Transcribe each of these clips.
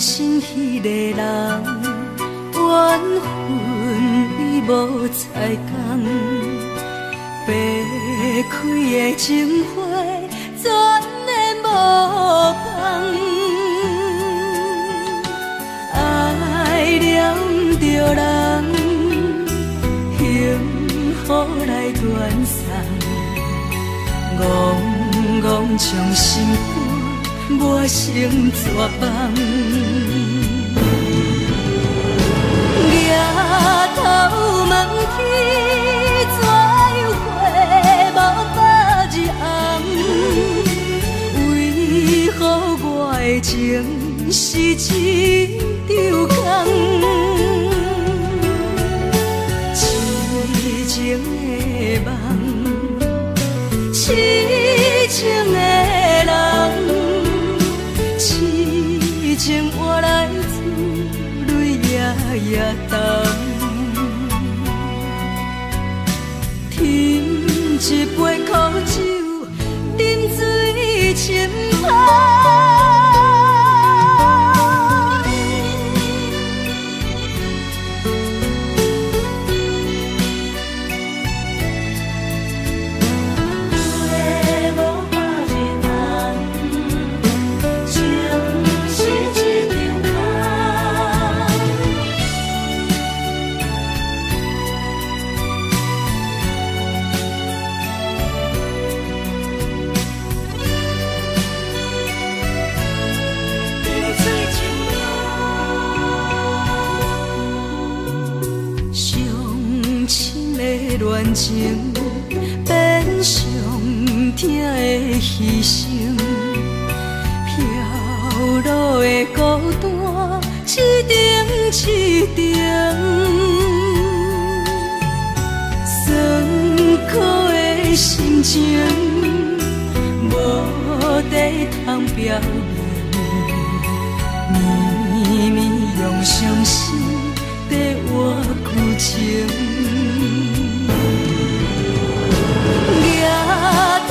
心迄个人，缘分已无再共，白开的情花全然无放，爱了不着人，幸福来断送，戆戆将心肝磨成绝望。抬头问天，怎样花无百日红？为何我的情是一场空？痴情的梦，痴情的人，痴情换来珠泪夜夜澹。添一杯苦酒，饮水深芳。恋情变上疼的牺牲，飘落的孤单一程一程，酸苦的心情无地通表面，绵绵用伤心在换旧情。头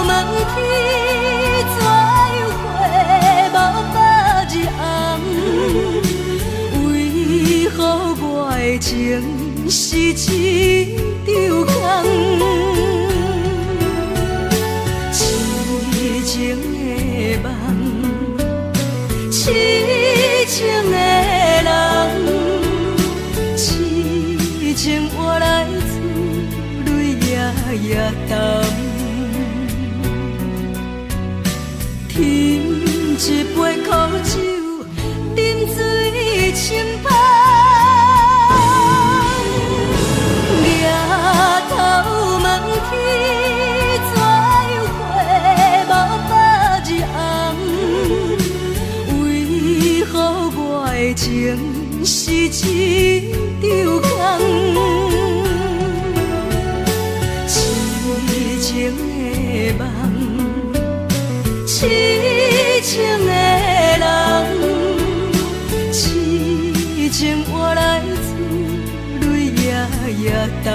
问天，怎样花无百日红？为何我的情是一场空？痴情的梦，痴情的人，痴情换来珠泪夜夜澹。添一杯苦酒，饮水深芳。抬头问天，怎样花无百日红？为何我的情是一场空？痴情的梦，痴情的人，痴情换来珠泪夜夜澹。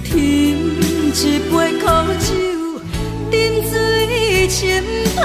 添一杯苦酒，饮水深芳。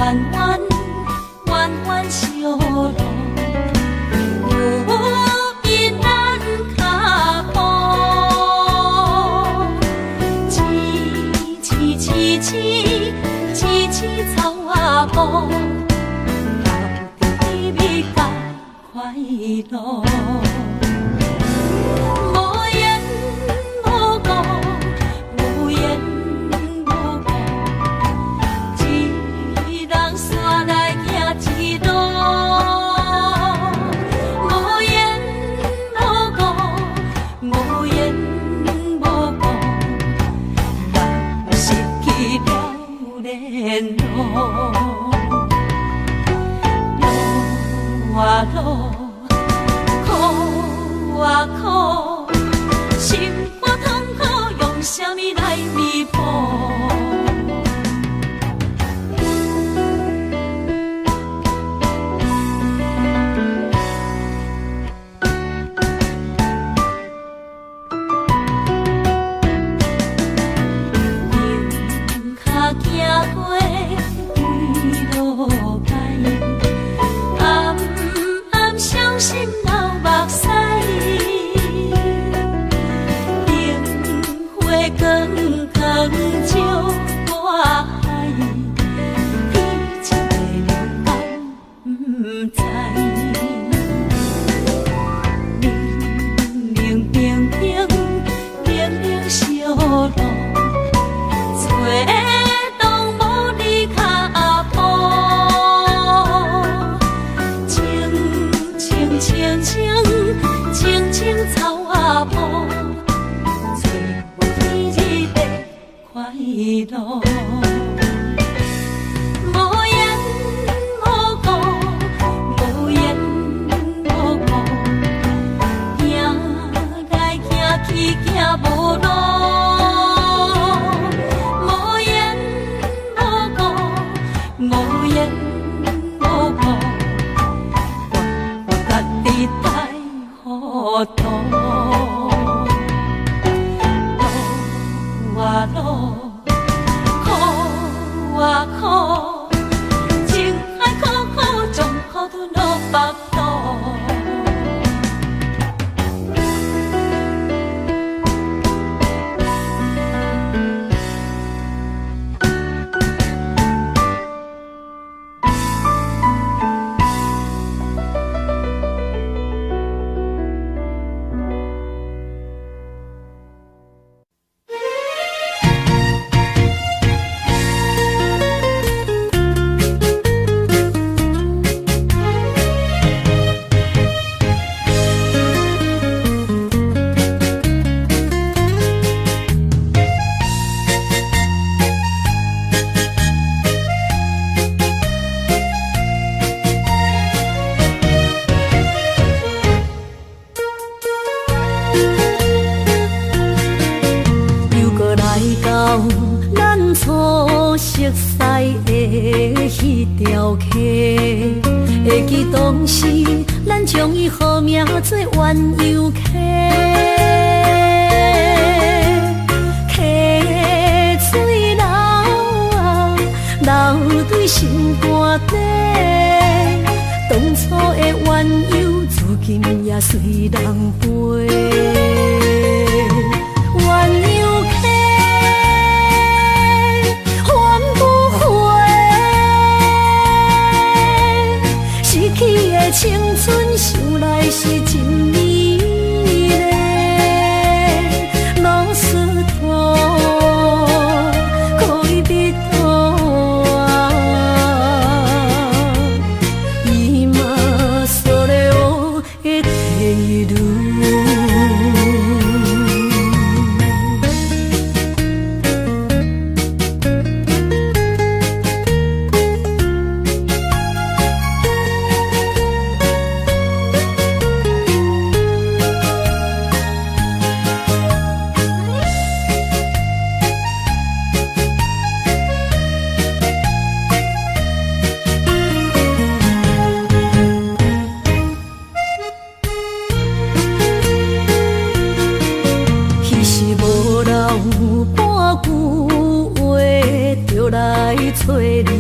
弯弯小路，有因咱脚步，起草啊步，留着甜蜜甲快乐。路啊路，苦啊苦，心肝痛苦，用啥物来弥补？会记当时，咱将伊号名做鸳鸯溪，溪水流啊，流对心肝底。当初的鸳鸯，至今也随人陪。青春想来是真美丽，老师徒可以别啊，伊嘛所了的地路。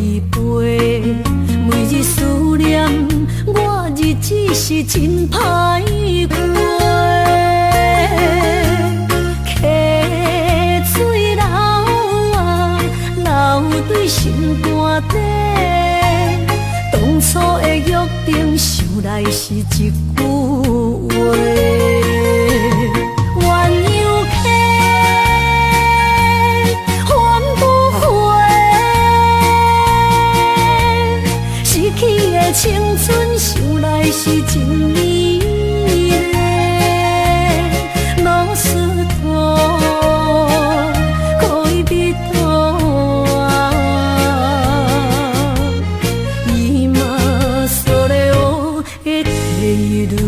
离陪，每日思念，我日子是真歹过。溪水流啊，流对心肝底。当初的约定，想来是一句话。青春想来是真美丽，老师徒可以比多啊，伊嘛所了的地路。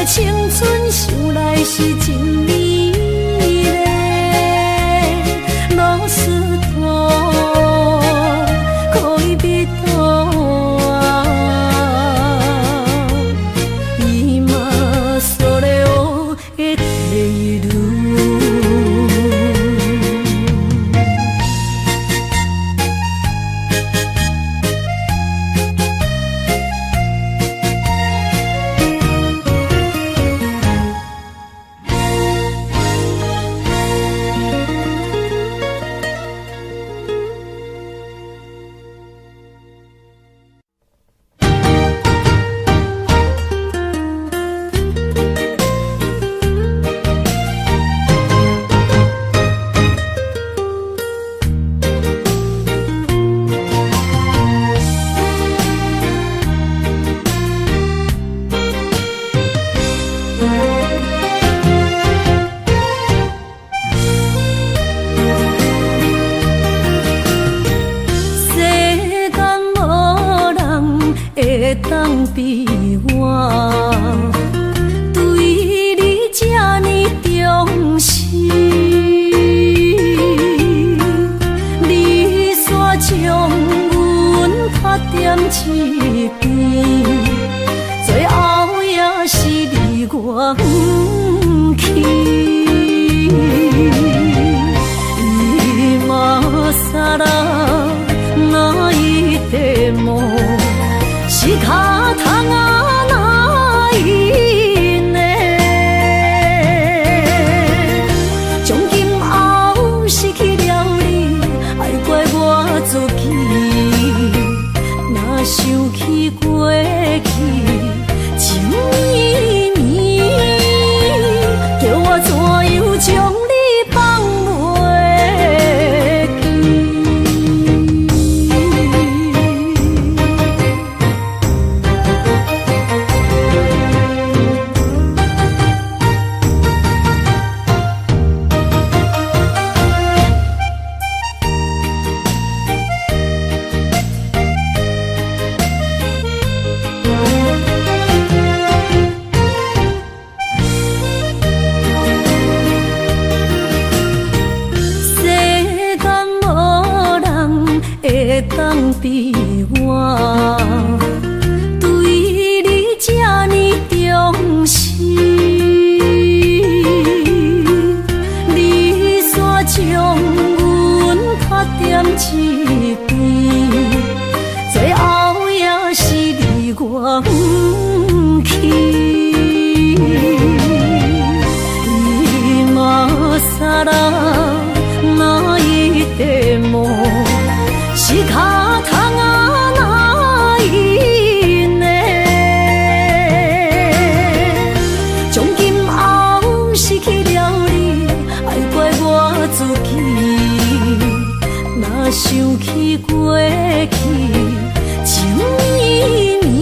青春想来是真美丽，老师徒可以比多啊，伊嘛所了的地路。当比我对你这呢重视，你煞将阮拍点一边，最后也是离我不去。伊嘛撒拉那一地梦。是脚痛啊，哪伊呢？从今后失去了你，爱怪我自己。若想起过去情绵绵，叫我怎样将你放袂记？当比我对你这呢重视，你煞将阮拍点一边，最后也是离我不去。伊嘛撒拉那一地梦。是脚痛啊，哪伊呢？从今后失去了你，爱怪我自己。若想起过去情绵绵，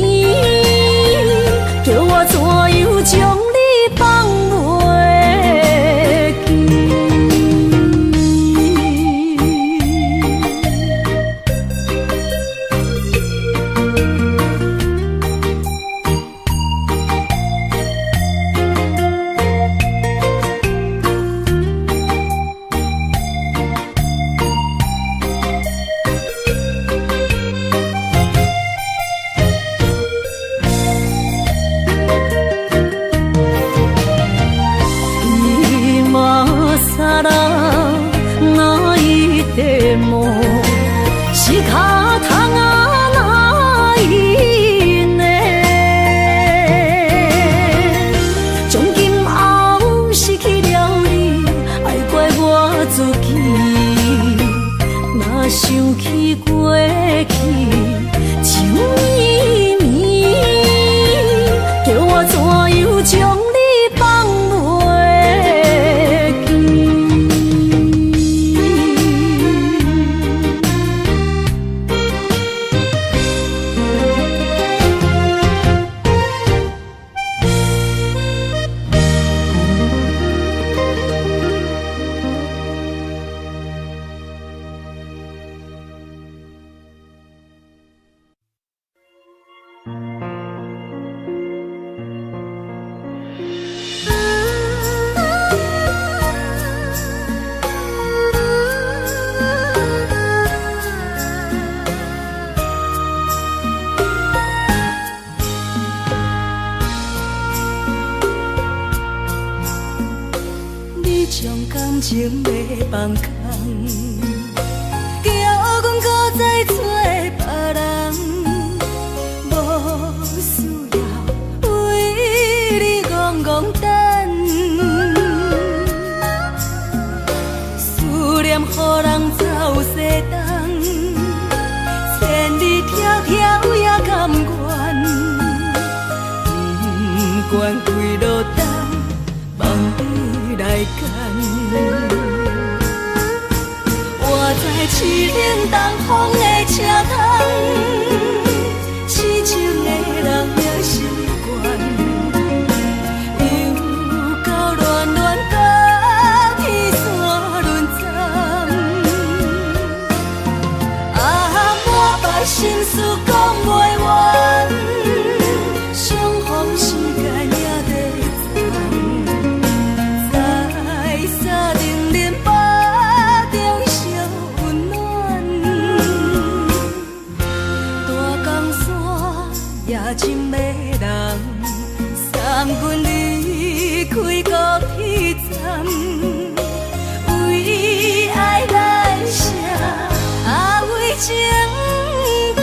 怎样将你放袂记？感情要放空，叫阮搁再找别人，无需要为你戆戆等，思念予人走西东，千里迢迢也甘愿，不管几路灯，梦伊来干。我在痴冷东风的车窗，痴情的人也习惯，又到乱乱甲天山轮站。啊，满腹心事讲袂完，相逢时间也在真迷人，送阮离开高铁站，为爱来写为情长。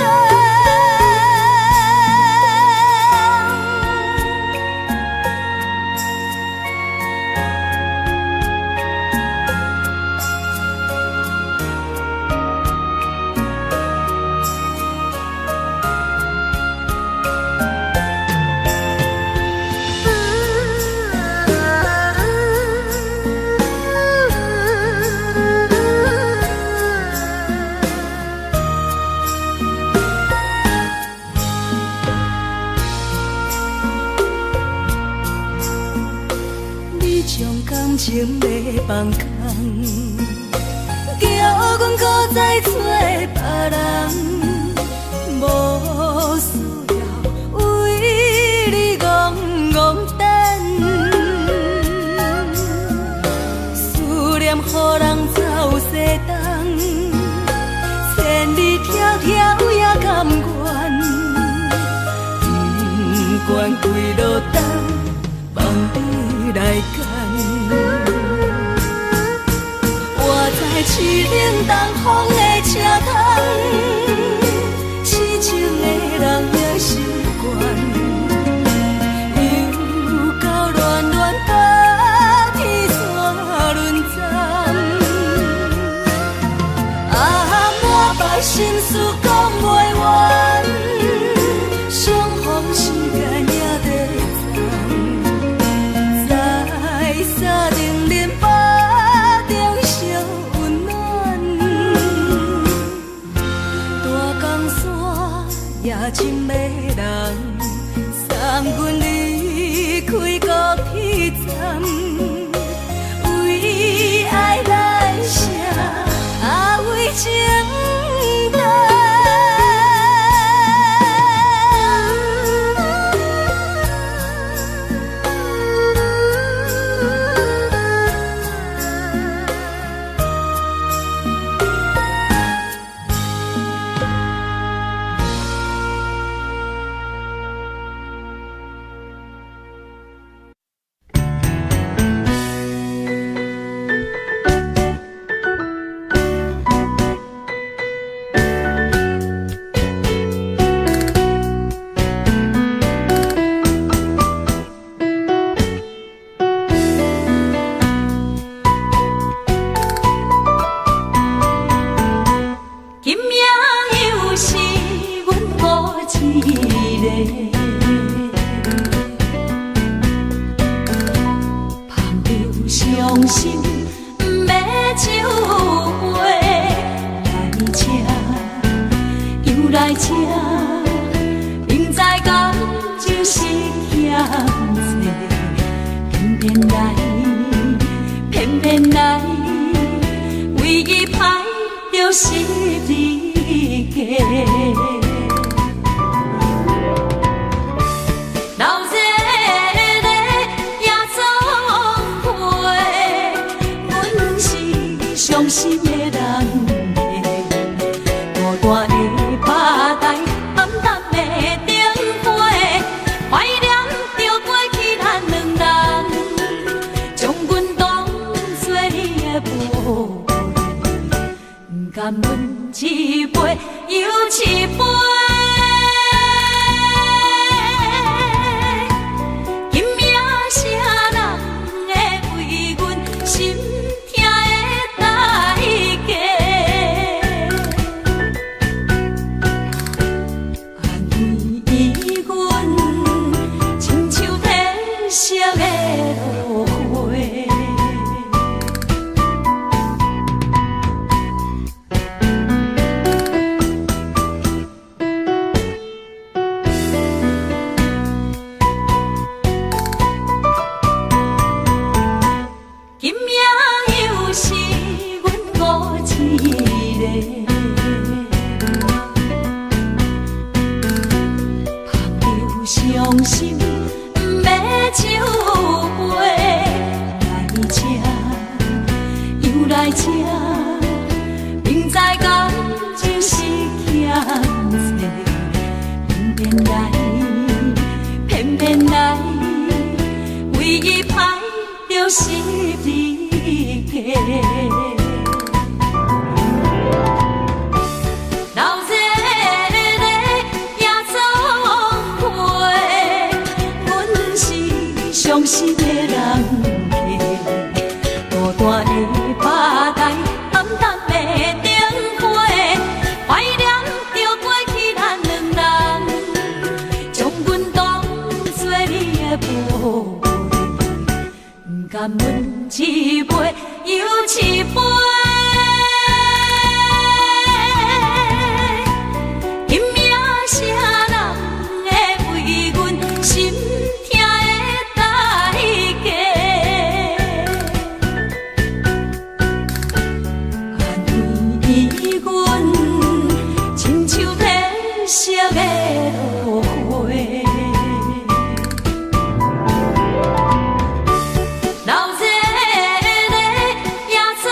感情要放空，叫阮搁再找别人，无需要为你戆戆等，思念予人走西东，千里迢迢也甘愿，不管几路灯，梦伊来干。我在痴冷东风的车窗，痴情的人也习惯，又到乱乱甲天山轮站。啊，满腹心事讲袂完，相逢时间也在沙定连巴中烧温暖，大江山也真迷人，送阮离开高铁站，为爱来写为情长。老热热夜总会，阮是伤心的人，孤单的吧台，暗淡的灯花，怀念着过去咱两人，将阮当作你的宝贝，不甘阮一杯又一杯。伤心不要酒杯，来吃又来吃，明知感情是欠债，偏偏来，唯一歹就是你家。伤心的人客，孤单的吧台，暗淡的灯花，怀念着过去咱两人，将阮当作你的宝贝，不甘阮一杯又一杯。老热热夜总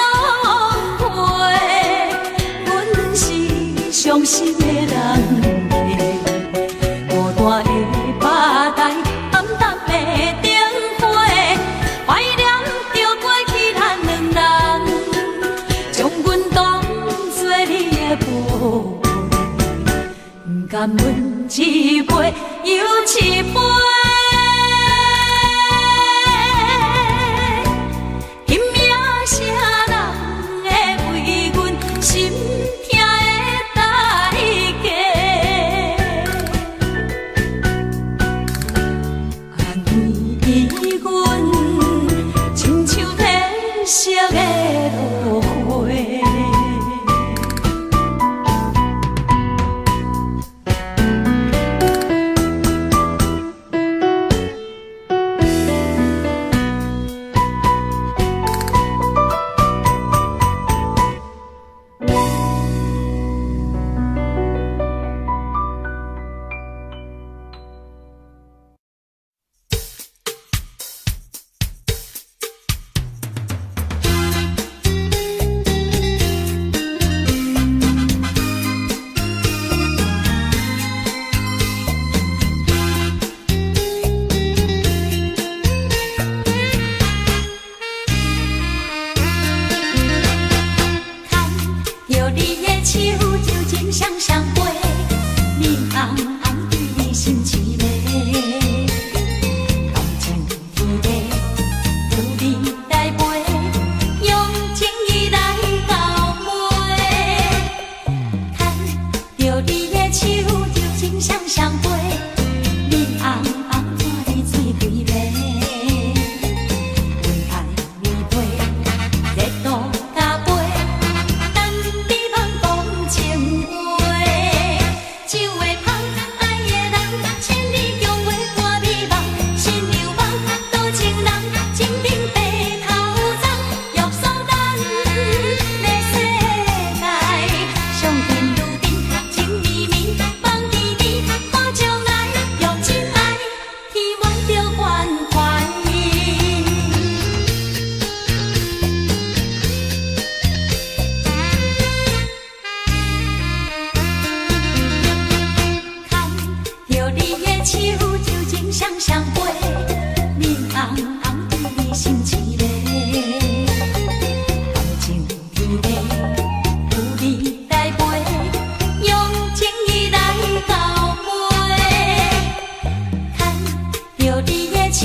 手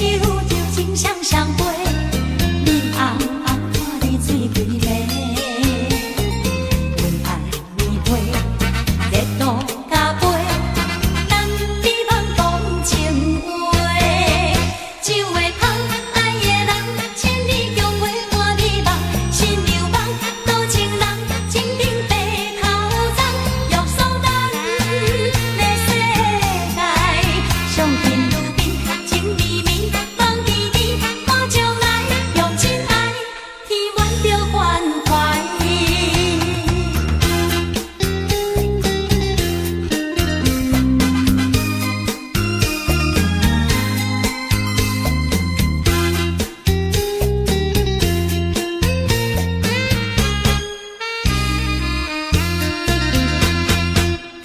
就情双相陪，面红红看你水规个，为爱棉被，热度加杯，男女茫讲情话，酒会香，爱的人，千里共话伴你梦，心流梦，多情人，情定白头鬃，玉树丹，的世界，上天如冰，情绵绵，梦依依，看将来，用真爱，天满着关怀。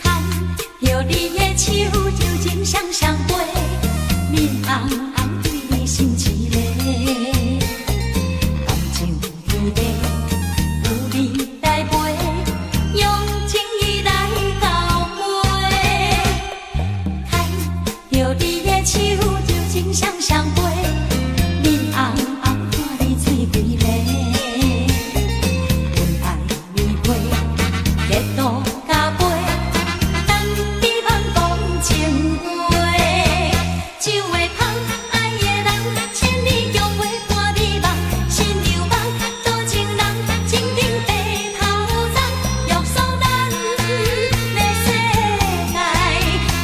看着你的手，就情双相陪，面红红对你心一个，感情天地，有你来陪，用情意来交陪。看着你的手，就情双相陪，面红红看你水规个，为爱棉被，热度加杯，男女茫讲情话，酒会香，爱的人，千里共话伴你梦，心流梦，多情人，情定白头鬃，玉树丹，的世界，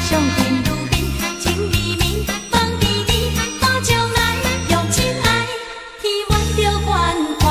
上天如冰，情绵绵，梦依依，看将来，用真爱，天满着关怀。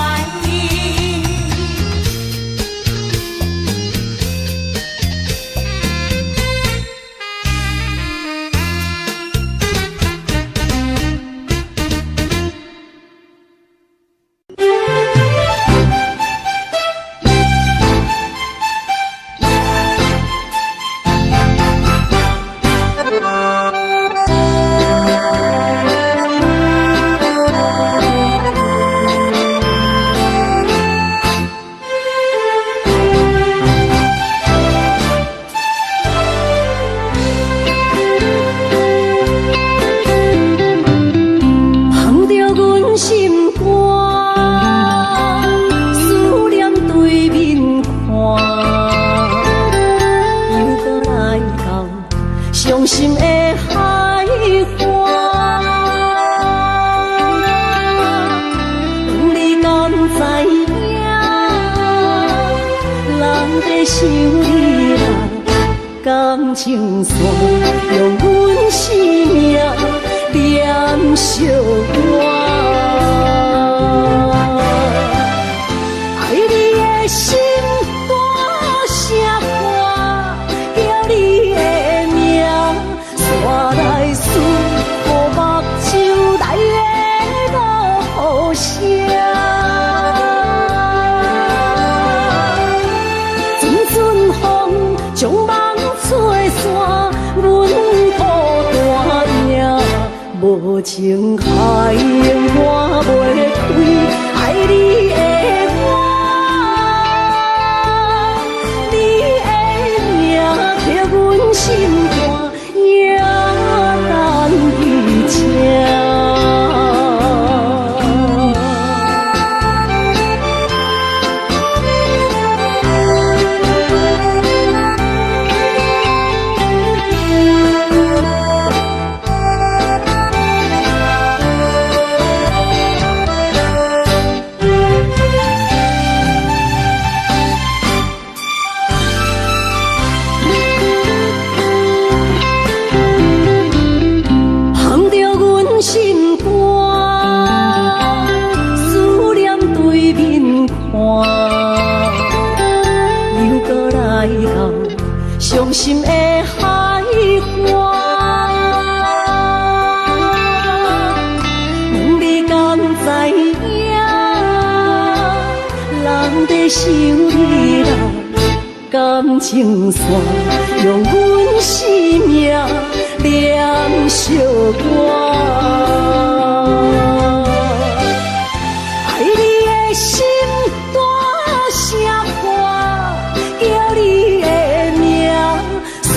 捧着阮心肝，思念对面看，又搁来到伤心的海岸。问你敢知影，人在想你啦，感情线用阮生命念惜我。爱你的心大声歌，叫你的名，山来思，雨目睭来的落雨声。阵阵风将梦吹散，阮孤单命，无情海涌我袂开，爱你的我，你的名刻阮心肝，也难记清。捧着阮心肝，思念对面看，又搁来到伤心的海岸。问你敢知影，人在想你啦，感情线用阮生命念惜我。爱你的心大声歌，叫你的名，山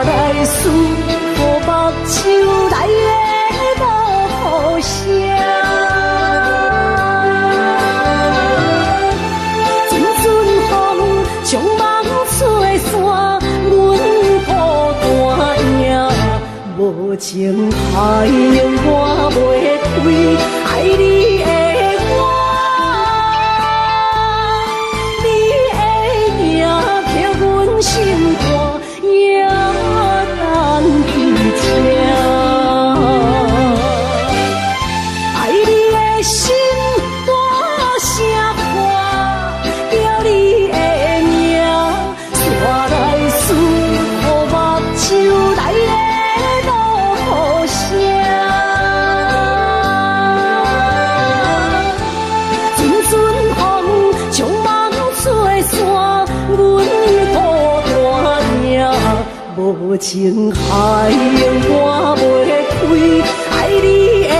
来思，雨目睭来的落雨情海永我袂开，爱你的我，你的名刻阮心肝，也等伫这。爱你的心大声喊，叫你的名，煞来思，予目睭内的落雨声。阵阵风将梦吹散，阮孤单命，无情海我袂开，爱你的。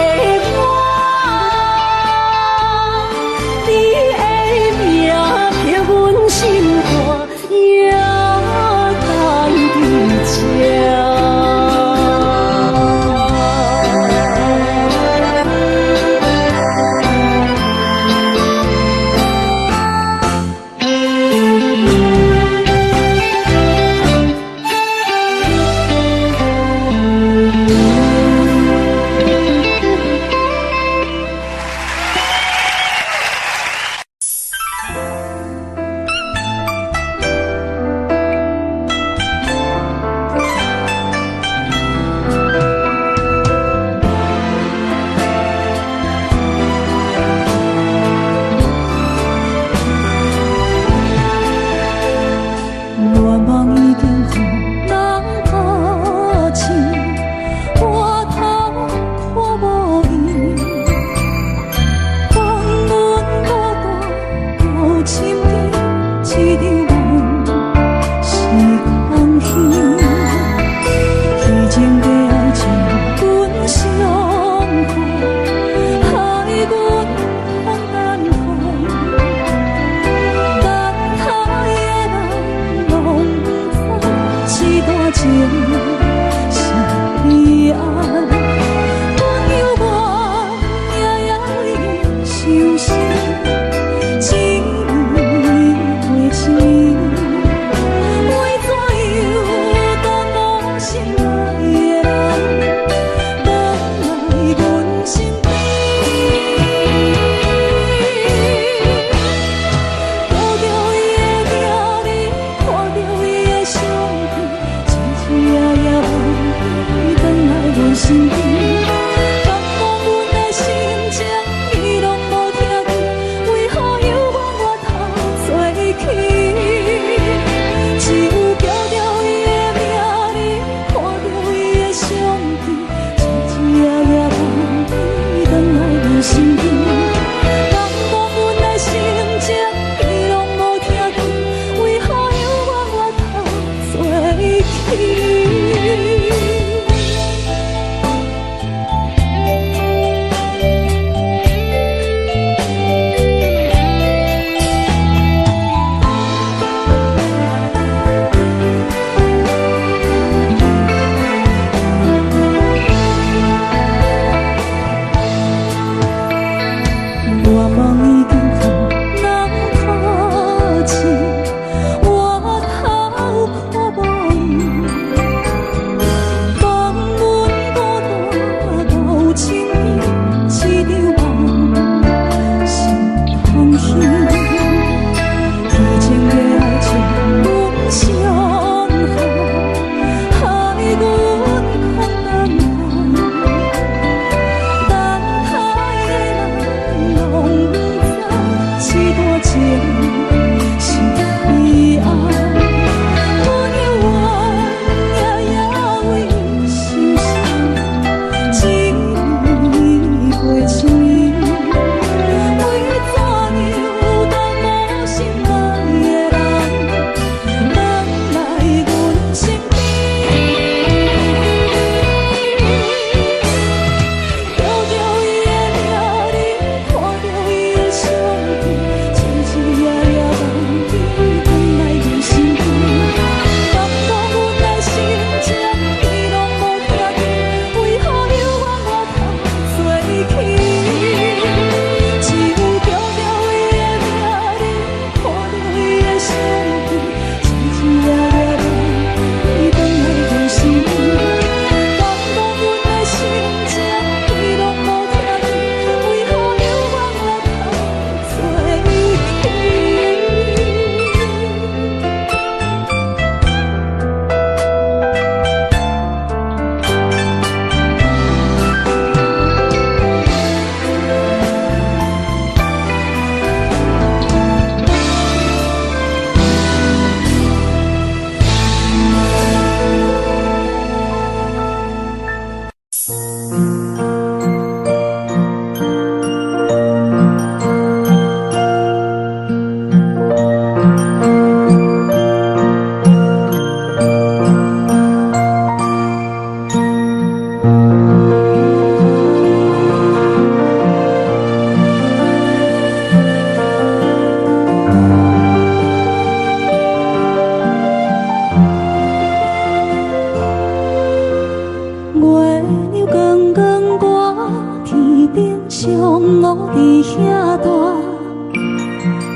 顶上我伫遐大，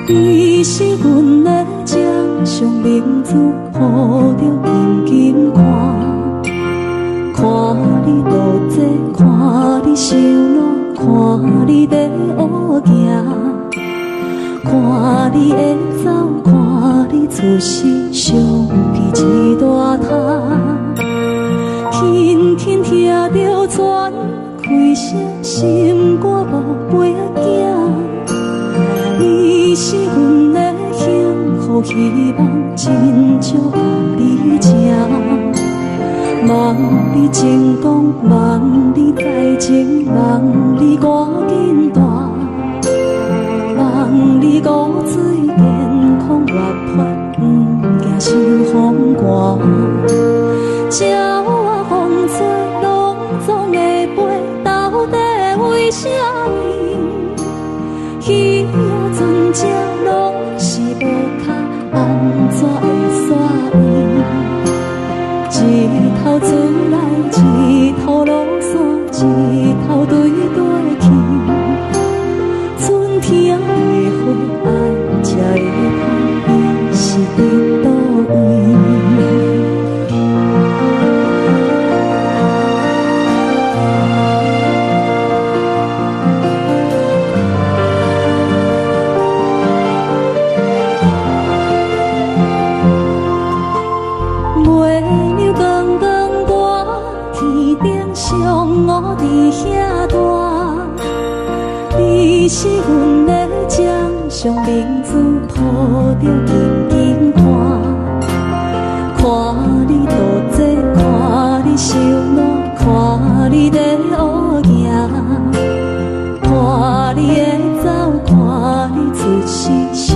你是阮的掌上明珠，抱着紧紧看，看你渡这，看你受难，看你在乌行，看你会走，看你出世，上去一大滩。轻轻听着船开声，心肝宝贝仔囝，你是阮的幸福希望，真少甲你请。望你成功，望你再情，望你赶紧大，望你骨髓健康活泼，不惊受风寒。鸟仔风吹拢总会飞，到底为什么？鱼仔船只拢是无脚，安怎会煞伊？一头自来，一头落山，一头对对去。春天的花爱才会香，伊是伫倒位？我伫遐大，你是阮的掌上明珠，抱着紧紧看，看你渡这，看你受难，看你在乌行，看你会走，看你出世，上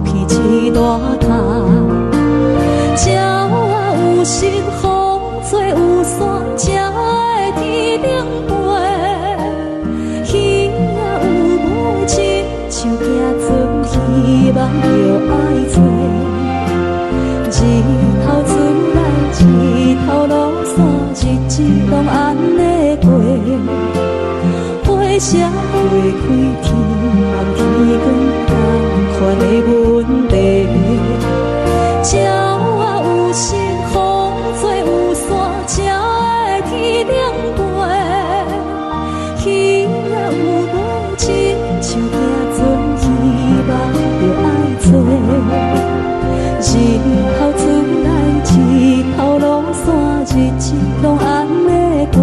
去一大滩。鸟仔有心，风吹有伞，才会天顶飞。鱼仔有尾，亲像行船，希望着爱做。一头出来，一头落山，日子拢安尼过。花车花开，天暗天光，同款的问题。鸟仔有心，风吹有伞，才会天顶飞。鱼仔有尾，亲像行船，希望着爱做。一头出来，一头落山，日子拢安尼过。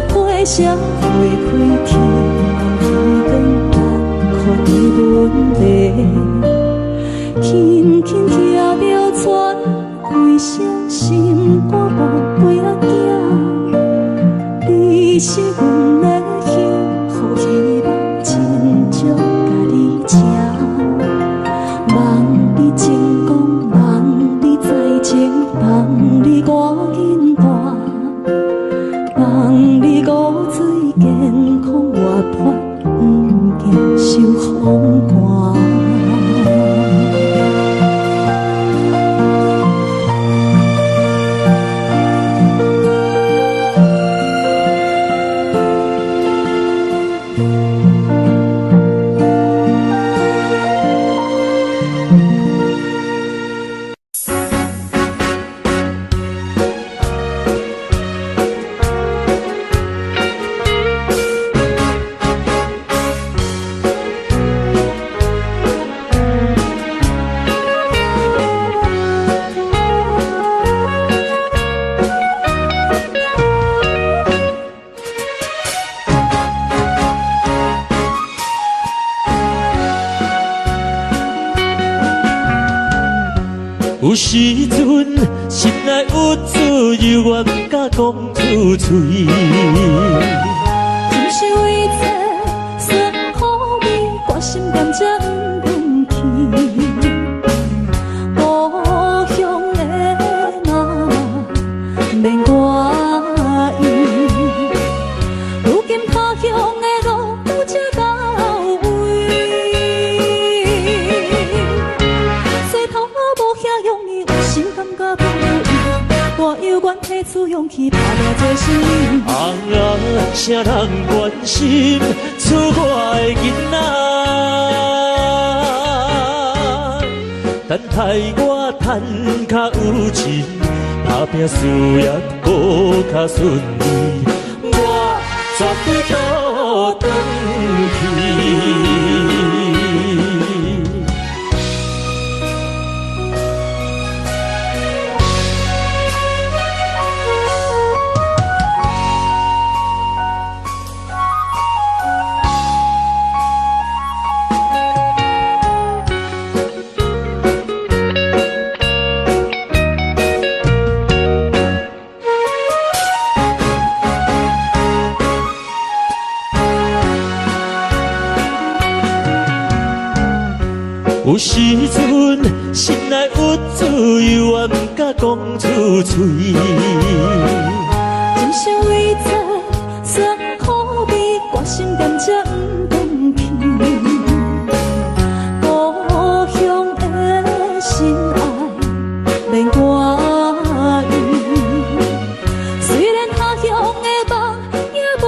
花车花开，天暗天光，同款的问题。轻轻听着船开声，心肝宝贝仔囝，你是阮的幸福希望，真少甲你请。望你成功，望你再情，望你赶紧大，望你骨髓健康活泼，不惊受风寒。有时阵心内有自由，我不敢讲出嘴。今生为这酸苦味，决心甘才不放弃。故乡的妈妈免我意，如今他乡的路有这到位。虽头我无遐容易，有心感觉不如意。我有愿提出勇气，打拼做生意。啥人关心出我的囡仔？等待我赚较有钱，打拼事业搁较顺利，我绝对倒转去。有时阵心内有自由，我不敢讲出嘴。今宵已知，酸苦味，决心甘才不讲去。故乡的心爱，免我意。虽然他乡的梦也袂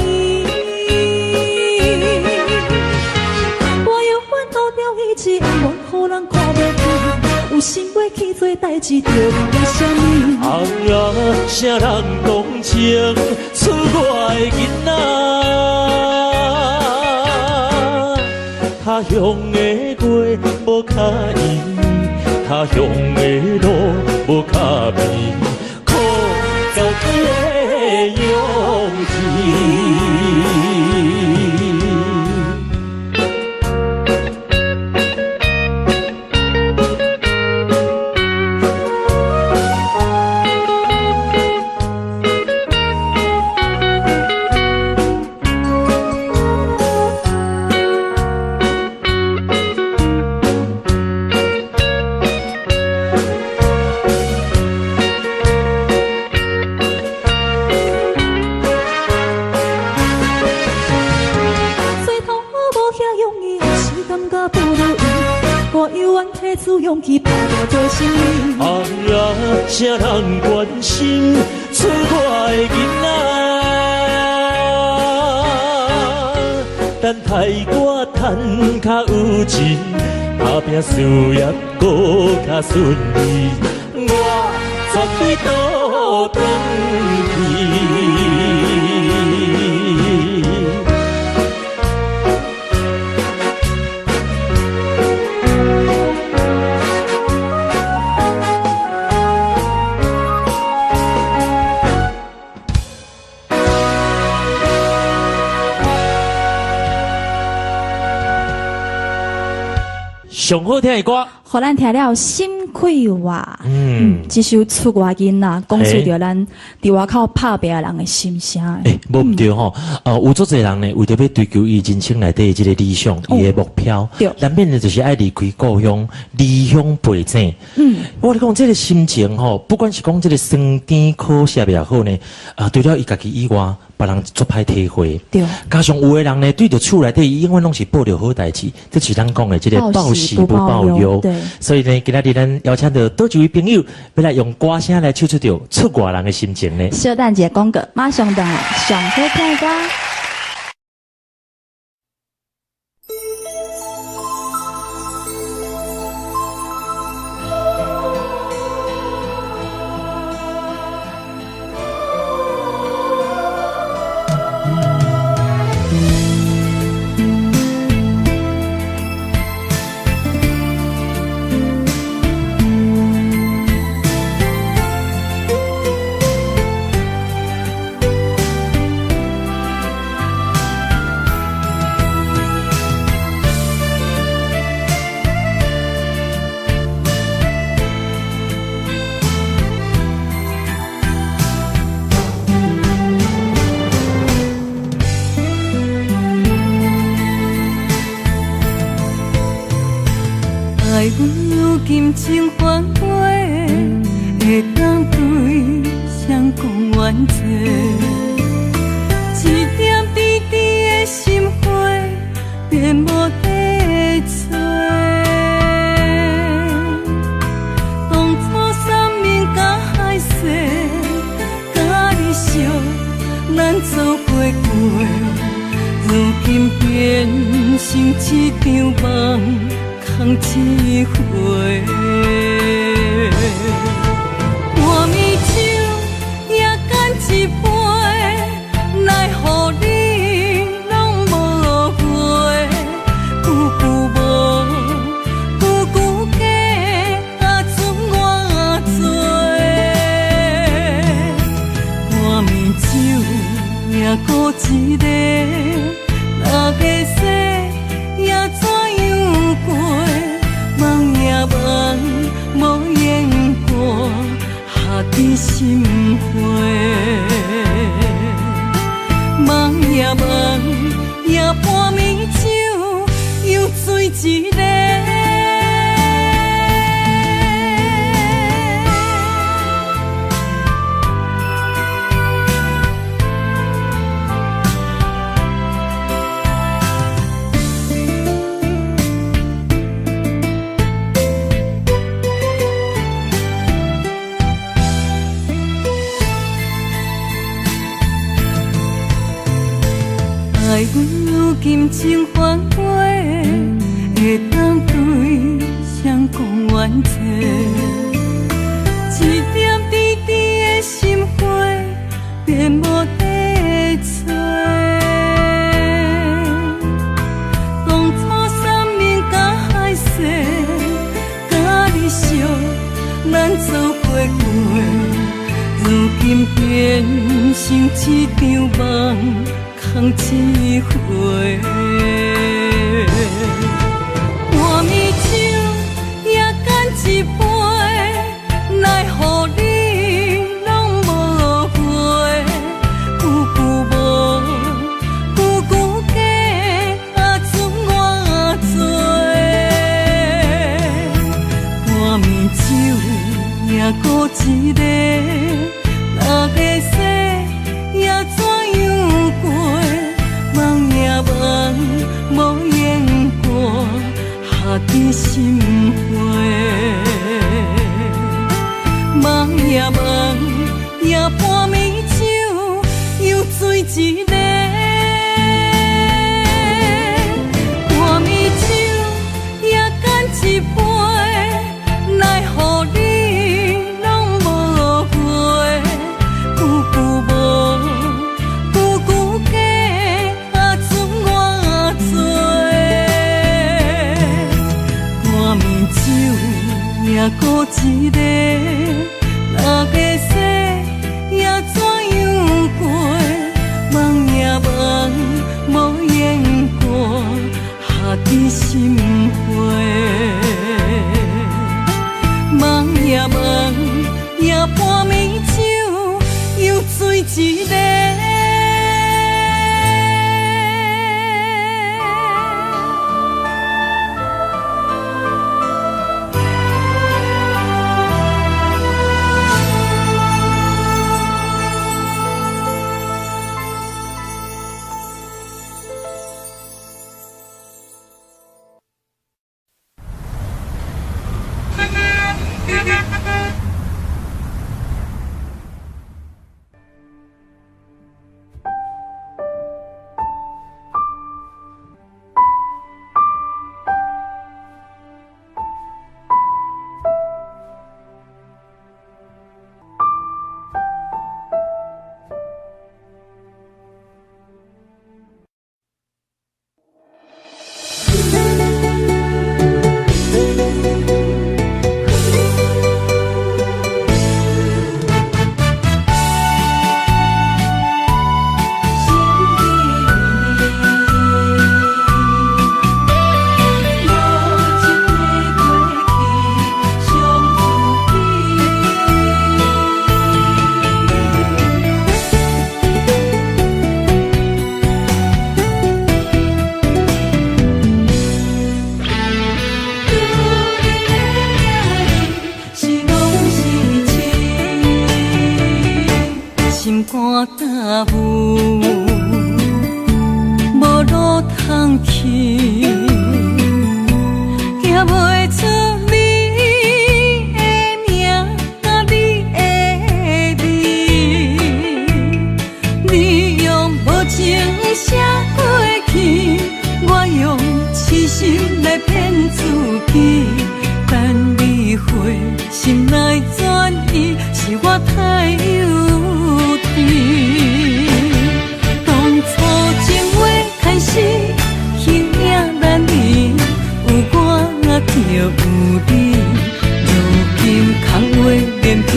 圆，我有烦恼了一起，我予人看袂起。有心要去做代志，就为什么？红呀，啥人同情出我的囡仔？他乡的月无较圆，他乡的路无较平，靠自己的勇气。勇气打破做生意。红呀，啥人关心出我的囡仔？等待我赚较有钱，打拼事业搁较顺利，我绝对倒转去。上好听的歌，互咱听了心快活。这首出外囡仔，讲述着咱伫外口拍拼的人的心声。无毋对吼，有足侪人呢，为着要追求伊人生内底即个理想，伊的目标，难免呢就是爱离开故乡，离乡背井。我咧讲这个心情吼，不管是讲这个酸甜苦涩也好呢，除了伊家己以外，别人足歹体会。对，加上有的人呢，对着厝内底永远拢是报着好代志，这是咱讲的这个报喜不报忧。对，所以呢，今仔日咱邀请到多几位朋友，要来用歌声来唱出着出外人的心情呢。小等一下广告，马上回来，上好听的歌。爱阮今情反悔，会当对谁讲冤错？一点滴滴的心花，变无地找。当初生命甲海誓，甲你相，咱做。成一场梦，空一回。半暝酒也干一杯，奈何你拢无回？久久无，久久假，剩我做。半暝酒也孤一个。那个世也怎样过？梦也梦，无言过，下伫心扉。梦也梦，也半暝酒又醉一个。爱阮如今情反悔，会当对谁讲冤错？一点滴滴的心花，变无地找。当初三明甲海誓，甲你惜，咱做过过，如今变成一场梦。空一回，半暝酒也干一杯，奈何你拢无回？久久无，久久假，剩我做。半暝酒也孤一个，那个世也怎样过？梦也梦，无言过，下伫心扉。梦也梦，也半暝酒又醉一个。半暝酒也干一杯，奈何你拢无回？久久无。也孤一个，那个世也怎样过？梦也梦，无言过，下伫心扉。梦也梦，也半暝酒又醉一个。心来骗自己，等你回心来转移，是我太幼稚。当初情话开始，形影难离，有我就有你。如今空话连篇，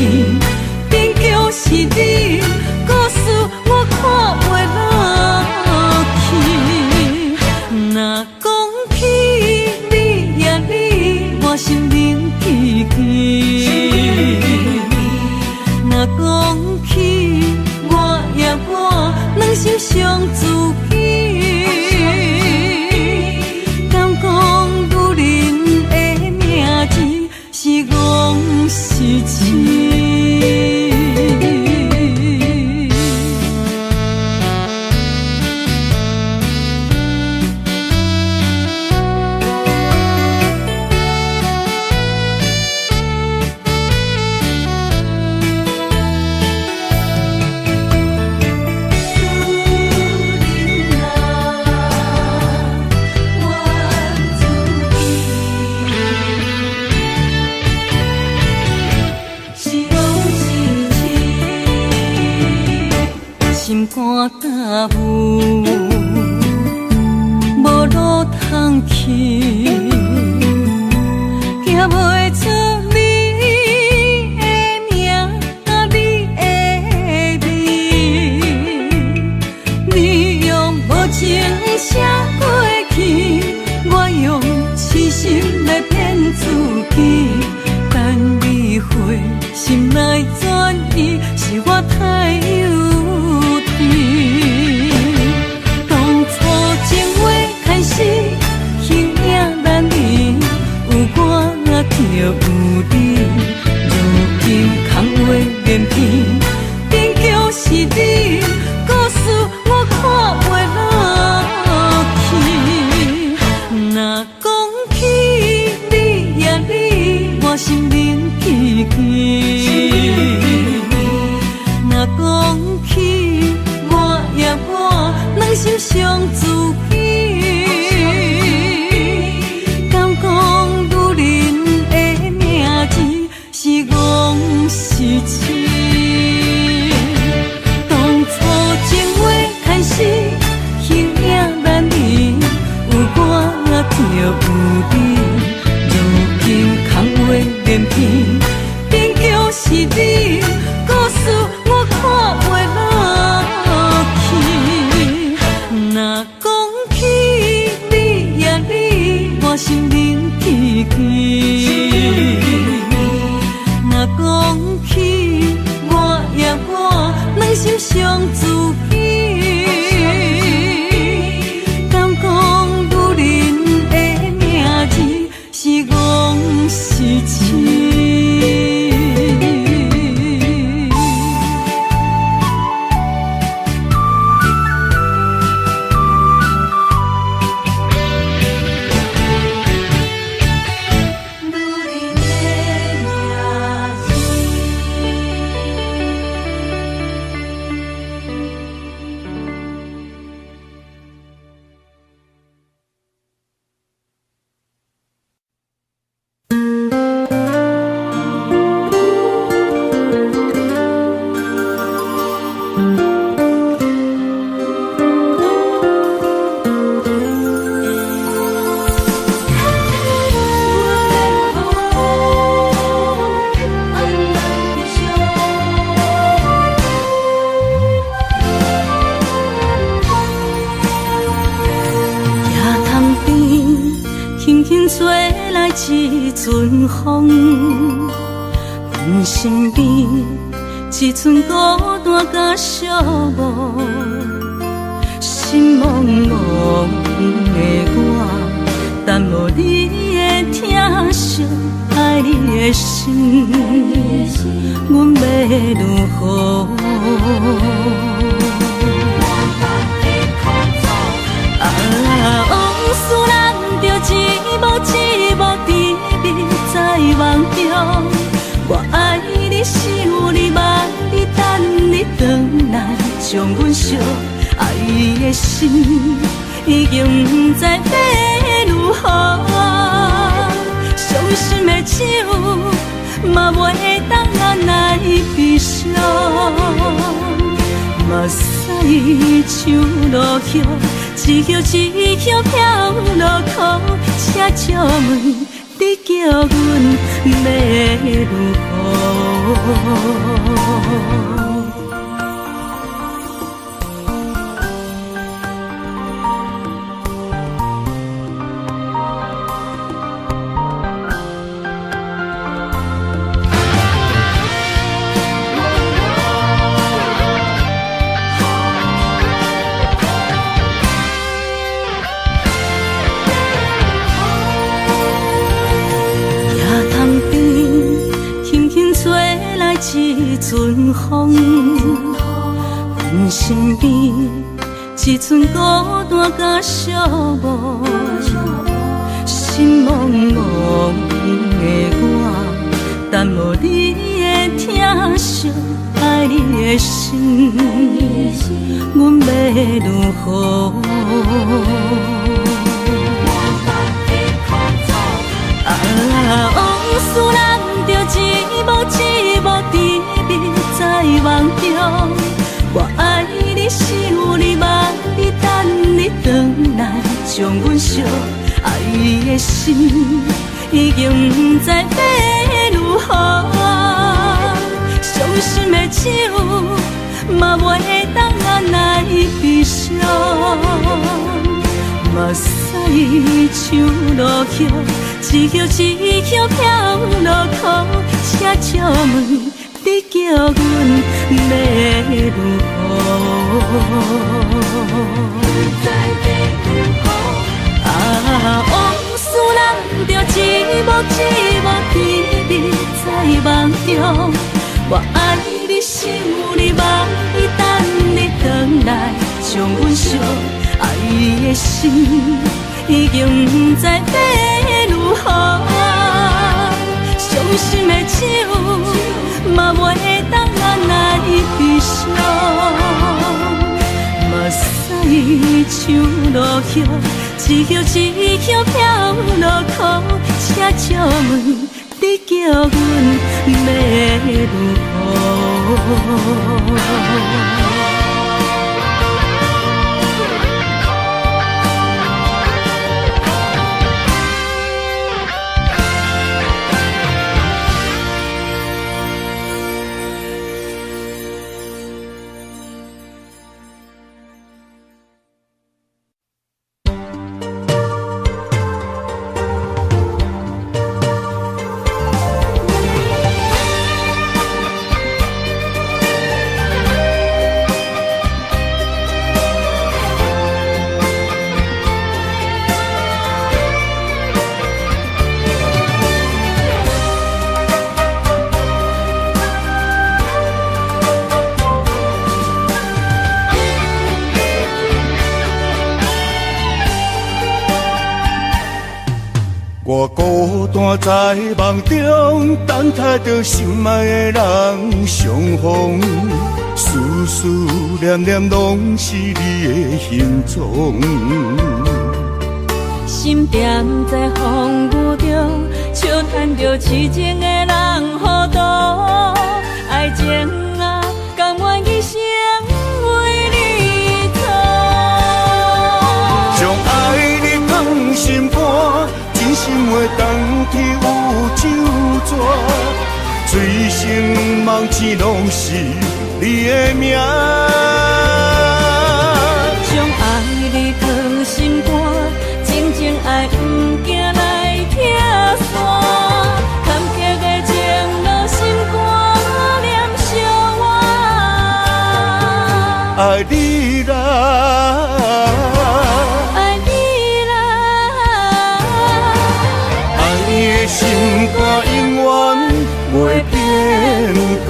边叫是你，故事我看袂落去。若讲起你呀你，我心灵奇奇；若讲起我呀我，两心相知己。敢讲女人的名字是戆是痴？心肝大雾，无路通去，行袂出你的名，你的字。你用无情写过去，我用痴心来骗自己。等你回心来转移，是我太幼。当初情话开始，形影难离，有我就有你。如今空话连篇，边叫是你，故事我看袂落去。若讲起你呀你，我心灵奇奇；若讲起我呀我，两心相知己。敢讲女人的名字是戆是痴？当初情话开始，形影难离，有我就有你。如今空话连篇，边叫是你，故事我看袂落去。若讲起你呀你，我心灵奇奇；若讲起我呀我，两心相知己。敢讲女人的名字是戆是痴？一阵风，阮身边一寸孤单甲寂寞，心茫茫的我，等无你的疼惜，爱你的心，阮要如何？往事人着一幕一幕甜蜜在梦中，我爱你想你望你等你回来，将阮惜爱的心已经不知要如如何？伤心的手嘛袂当按来悲伤，目屎像落雨，一叶一叶飘落雨，车借问你叫阮要如何？一阵风，阮身边一阵孤单甲寂寞，心茫茫的我，等无你的疼惜，爱你的心，阮要如何？往事人着一幕一幕甜蜜在梦中，我爱你想你望你等你回来，将阮惜爱你的心已经不知要如何。伤心的手嘛袂当按来悲伤，目屎像落雨，一叶一叶飘落雨，车借问你叫阮要如何？往事人着一幕一幕甜蜜在梦中，我爱你想你望你等你回来，将阮惜爱的心已经不知要如何。伤心的手嘛袂当按来悲伤，目屎像落雨，一叶一叶飘落雨，车借问你叫阮要如何？我孤单在梦中，等待着心爱的人相逢，思思念念拢是你的行踪。心惦在风雨中，笑叹着痴情的人糊涂，爱情啊，甘愿一生为你做，将爱你放心肝。真心话当去有酒醉，醉生梦醒拢是你的名。将爱你放心肝，真情爱不惊来拆散，坎坷的情落心肝念相偎，爱你啦。心肝永远袂变大。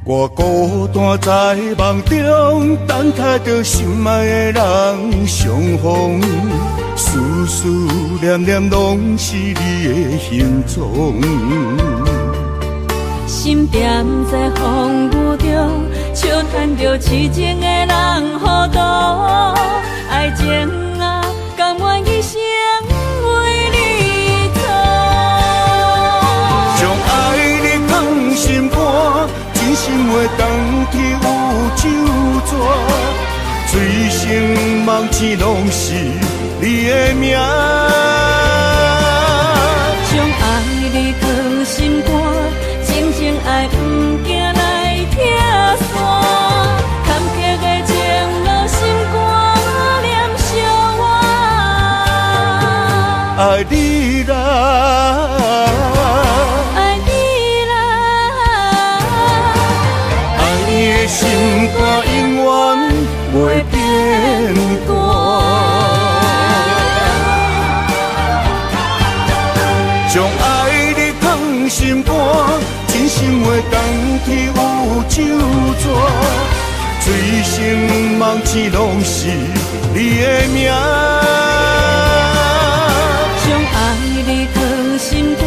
我孤单在梦中，等待着心爱的人相逢，思思念念拢是你的形状。心踮在风雨中，笑叹着痴情的人糊涂，爱情啊，甘愿一生为你做。将爱你放心肝，真心话当天有酒泉，醉生梦醒拢是你的名。将爱你放心肝，真情爱不惊来拆散，坎坷的情路心肝念相偎。爱你啦，爱你啦，爱你的心肝永远袂变卦。将爱你放心肝，真心话当天有酒泉，醉生梦醒拢是你的名。将爱你放心肝，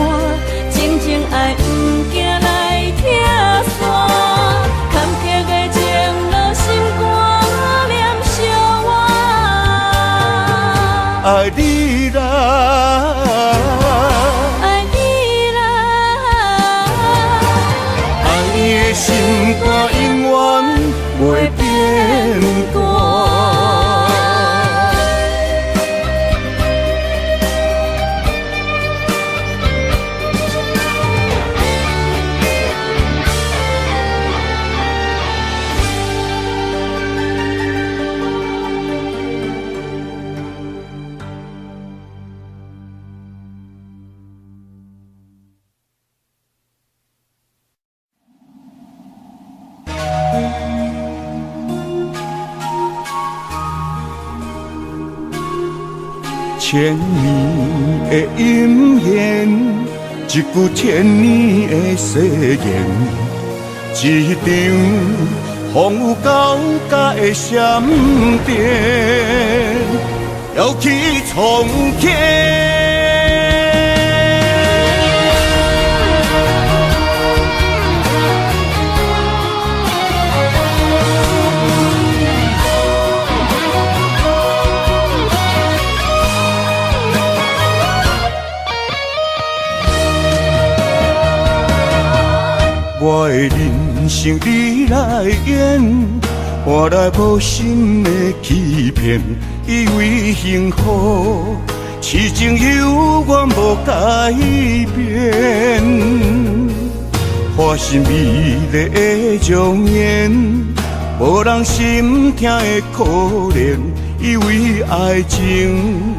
真情爱不惊来拆散，坎坷的情路心肝念相偎。爱你啦，爱你啦，爱你的心肝永远袂变卦。千年的姻缘，一句千年的誓言，一场风雨交加的闪电，要去重建。我的人生你来演，换来无心的欺骗，以为幸福痴情永远无改变。花心美丽的容颜，无人心痛的可怜，以为爱情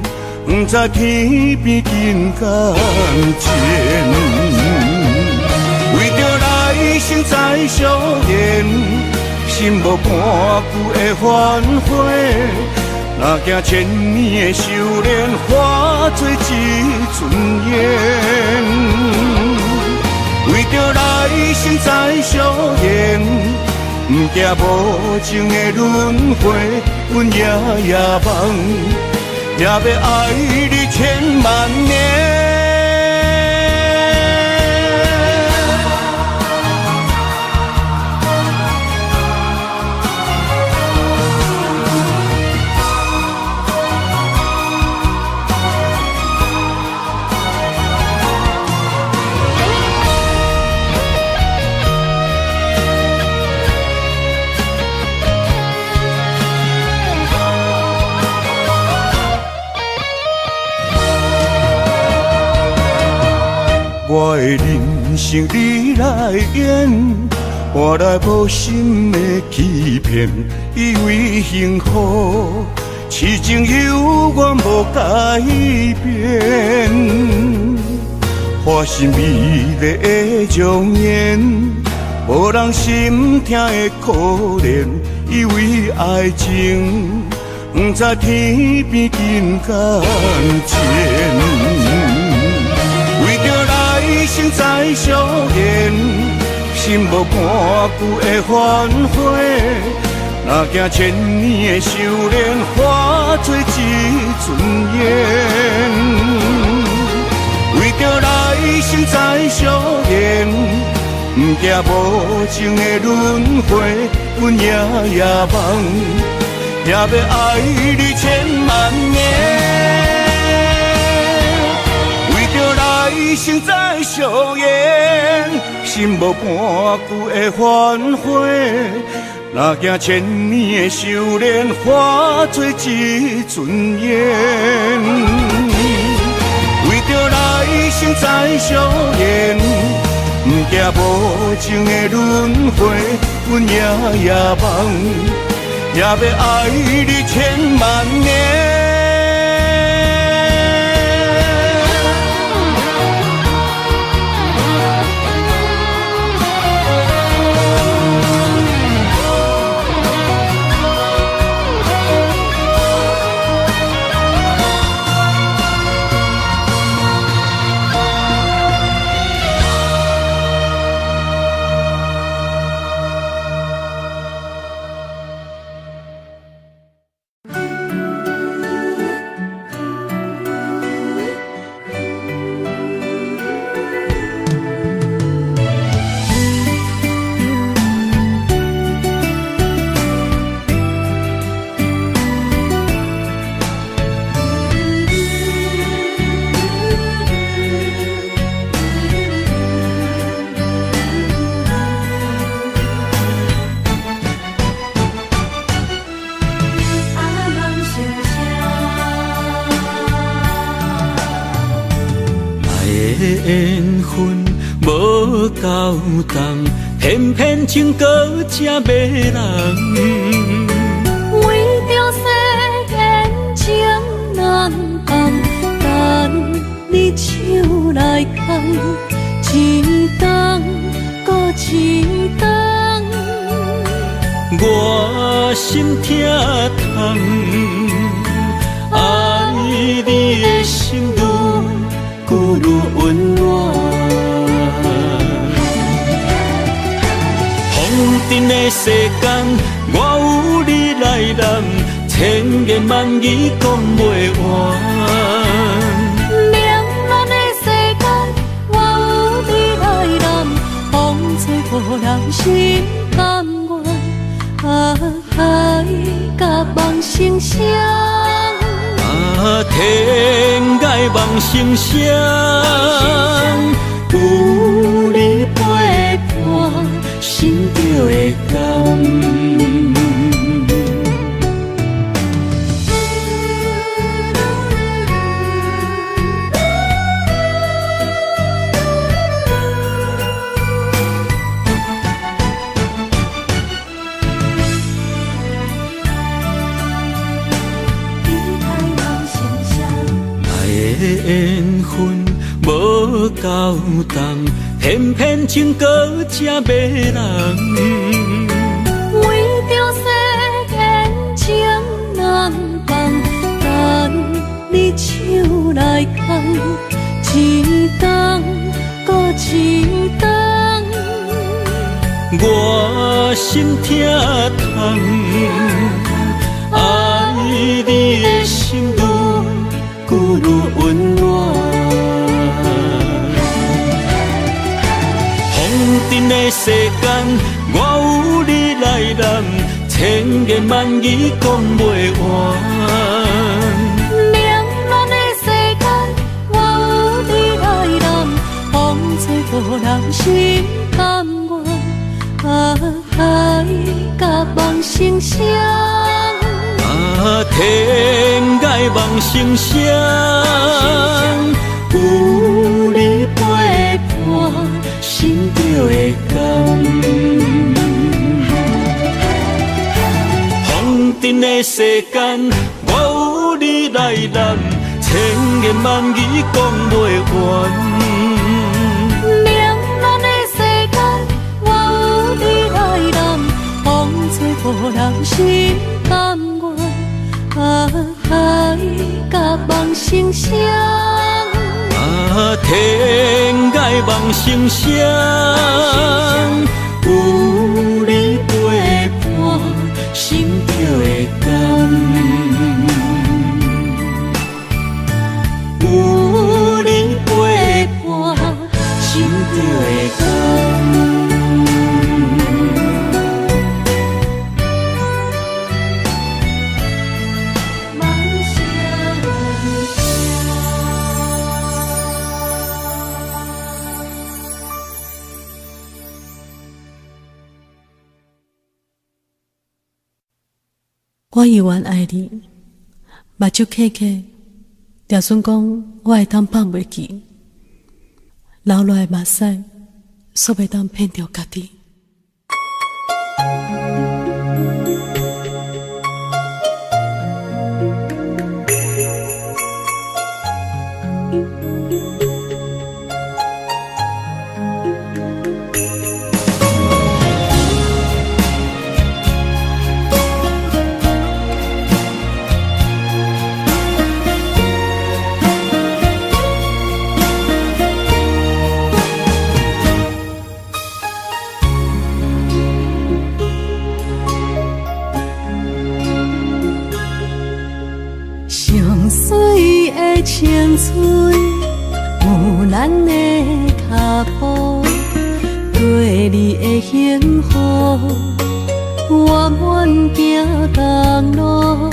不知天边近甘前。一生再相见，心无半句的反悔，若惊千年的修炼化作一阵烟。为着来生再相见，不惊无情的轮回，阮夜夜梦，也要爱你千万年。我的人生你来演，换来无心的欺骗，以为幸福痴情永远无改变。花心美丽的容颜，无人心痛的可怜，以为爱情不知天边近甘前。一生再相见，心心无半句的反悔，若惊千年的修炼化作一阵烟。为着来生再相见，不惊无情的轮回，阮夜夜梦，也要爱你千万年。来生再相缘，心无半句的反悔，若惊千年的修炼化作一阵烟。为着来生再相缘，不惊无情的轮回，阮夜夜梦，也要爱你千万年。缘分无够重，偏偏情搁这迷人。为着世间情难放，等你手来牵，一冬搁一冬，我心痛痛，爱你的心愈愈温暖。风尘的世间，我有你来揽，千言万语讲袂完。凉冷的世间，我有你来揽，风吹无人心甘愿，爱甲梦成双。天涯望星星，有你陪伴，心就会甘。缘分无够重，偏偏情搁这迷人。为着世间情难放，等你手来牵，一冬搁一冬，我心痛痛，爱你的心愈愈温暖。风尘的世间，我有你来揽，千言万语讲袂完。凉冷的世间，我有你来揽，风吹无人心甘愿，爱甲梦成双。天涯望星星，有你陪伴，心就会甘。风尘的世间，我有你来揽，千言万语讲袂完。凉冷的世间，我有你来揽，风吹无人心甘愿，爱甲梦成双。天涯望星星，有你陪伴，心就会甘。有你陪伴，心就会甘。我永远爱你，目睭刻刻，就算讲我会当放袂记，流落的目屎，煞袂当骗着家己。青春有咱的脚步，对你的幸福，我愿行同路，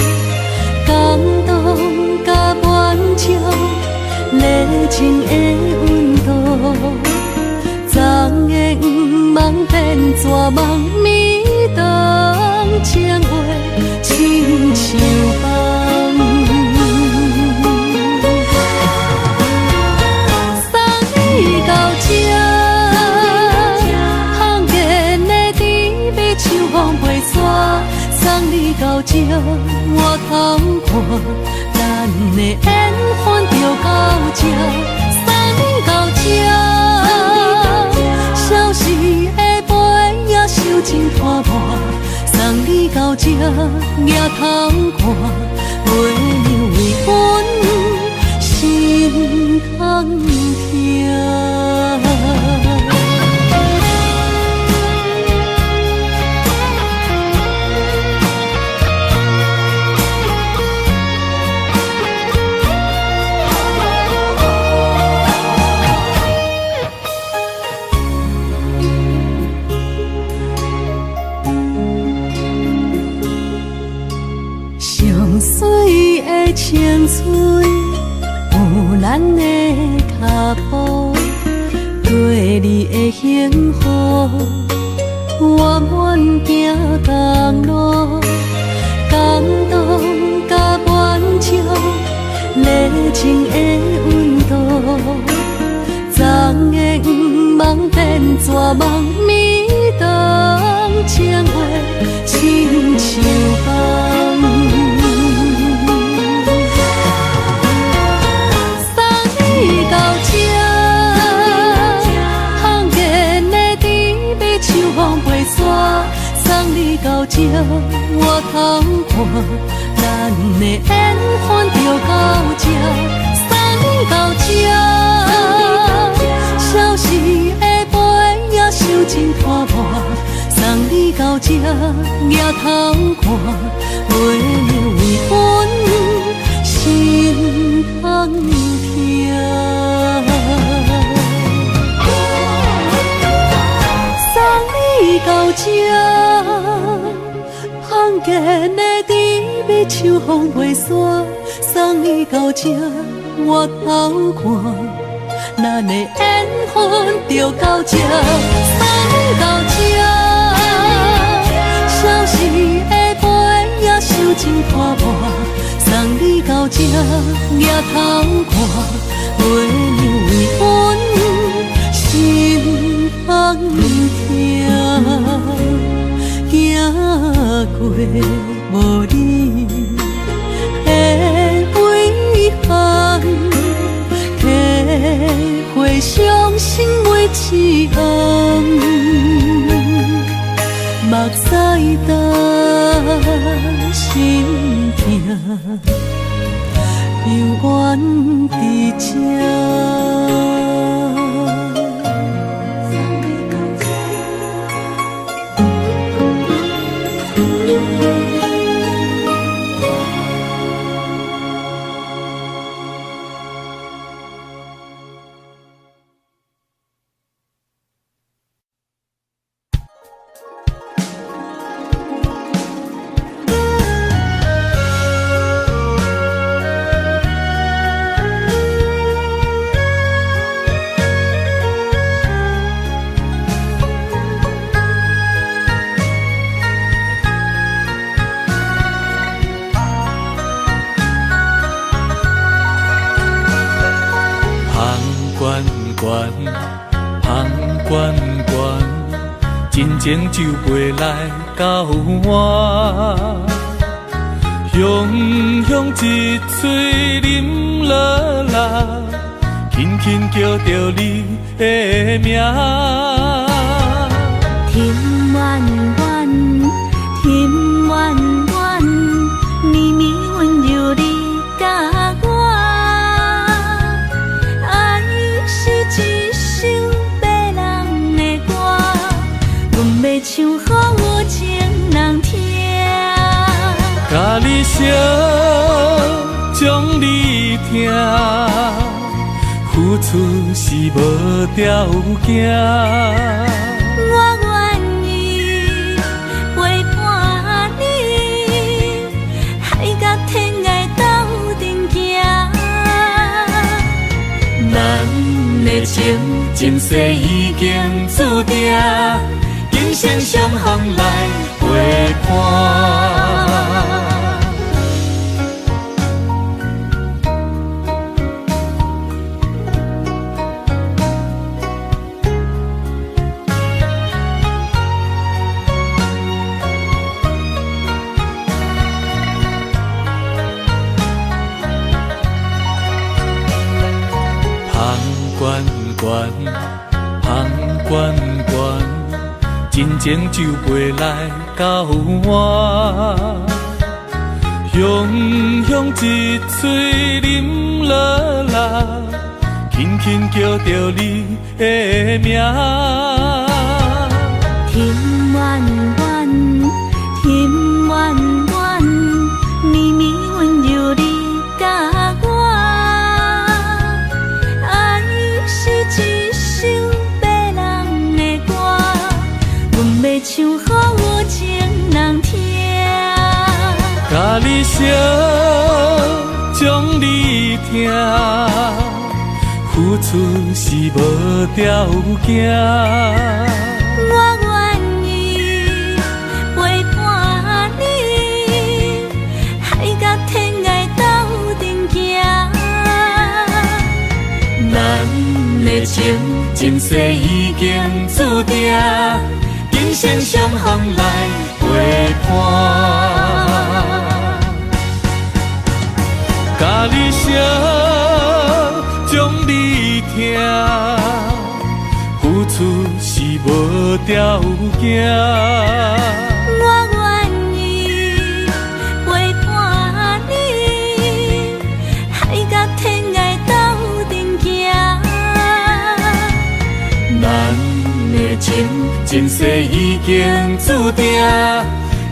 感动甲满足，热情的温度，昨的黄梦变绝梦，暝灯情话亲像梦。送你到这，我通看，咱的缘分就到这。送你到这，消失的杯也收真拖磨。送你到这，也通看，袂留为阮心通疼。水的青春有咱的脚步，对你的幸福，我愿行同路，感动甲满足，热情的温度，昨的黄梦变绝梦，暝灯情话亲像梦。送你到这，我通看，咱的缘分就到这。送你到这，消失的杯也收真拖磨。送你到这，也通看，袂留为阮心通疼。你到这，罕见的甜蜜像风飞散。送你到这，我偷看，咱的缘分就到这。送你到这，消失的杯也收真拖磨。送你到这，也通看，袂留为阮心通疼。行过无你的遗憾，体会伤心每一暗，目屎干心痛，犹原伫这。悬，香悬悬，真情就袂来到我。雄雄一嘴啉落来，轻轻叫着你的名。天远远，天远远，绵绵温柔你甲我。爱是一首别人的歌，阮要唱给有情人听。甲你烧，将你听，付出是无条件。我愿意陪伴你，海甲天涯斗阵行。咱的情前世已经注定，今生相逢来陪伴。香悬悬，真情就袂来到我。雄雄一嘴啉落来，轻轻叫着你的名。天远远，天远远，绵绵温柔你甲我。爱是一首别人的歌，阮要唱给有情人听。甲你烧，将你听，付出是无条件。我愿意陪伴你，海甲天涯斗阵行。咱的情前世已经注定，今生相逢来陪伴。甲你烧，将你听，付出是无条件。我愿意陪伴你，海甲天涯斗阵行。咱的情前世已经注定，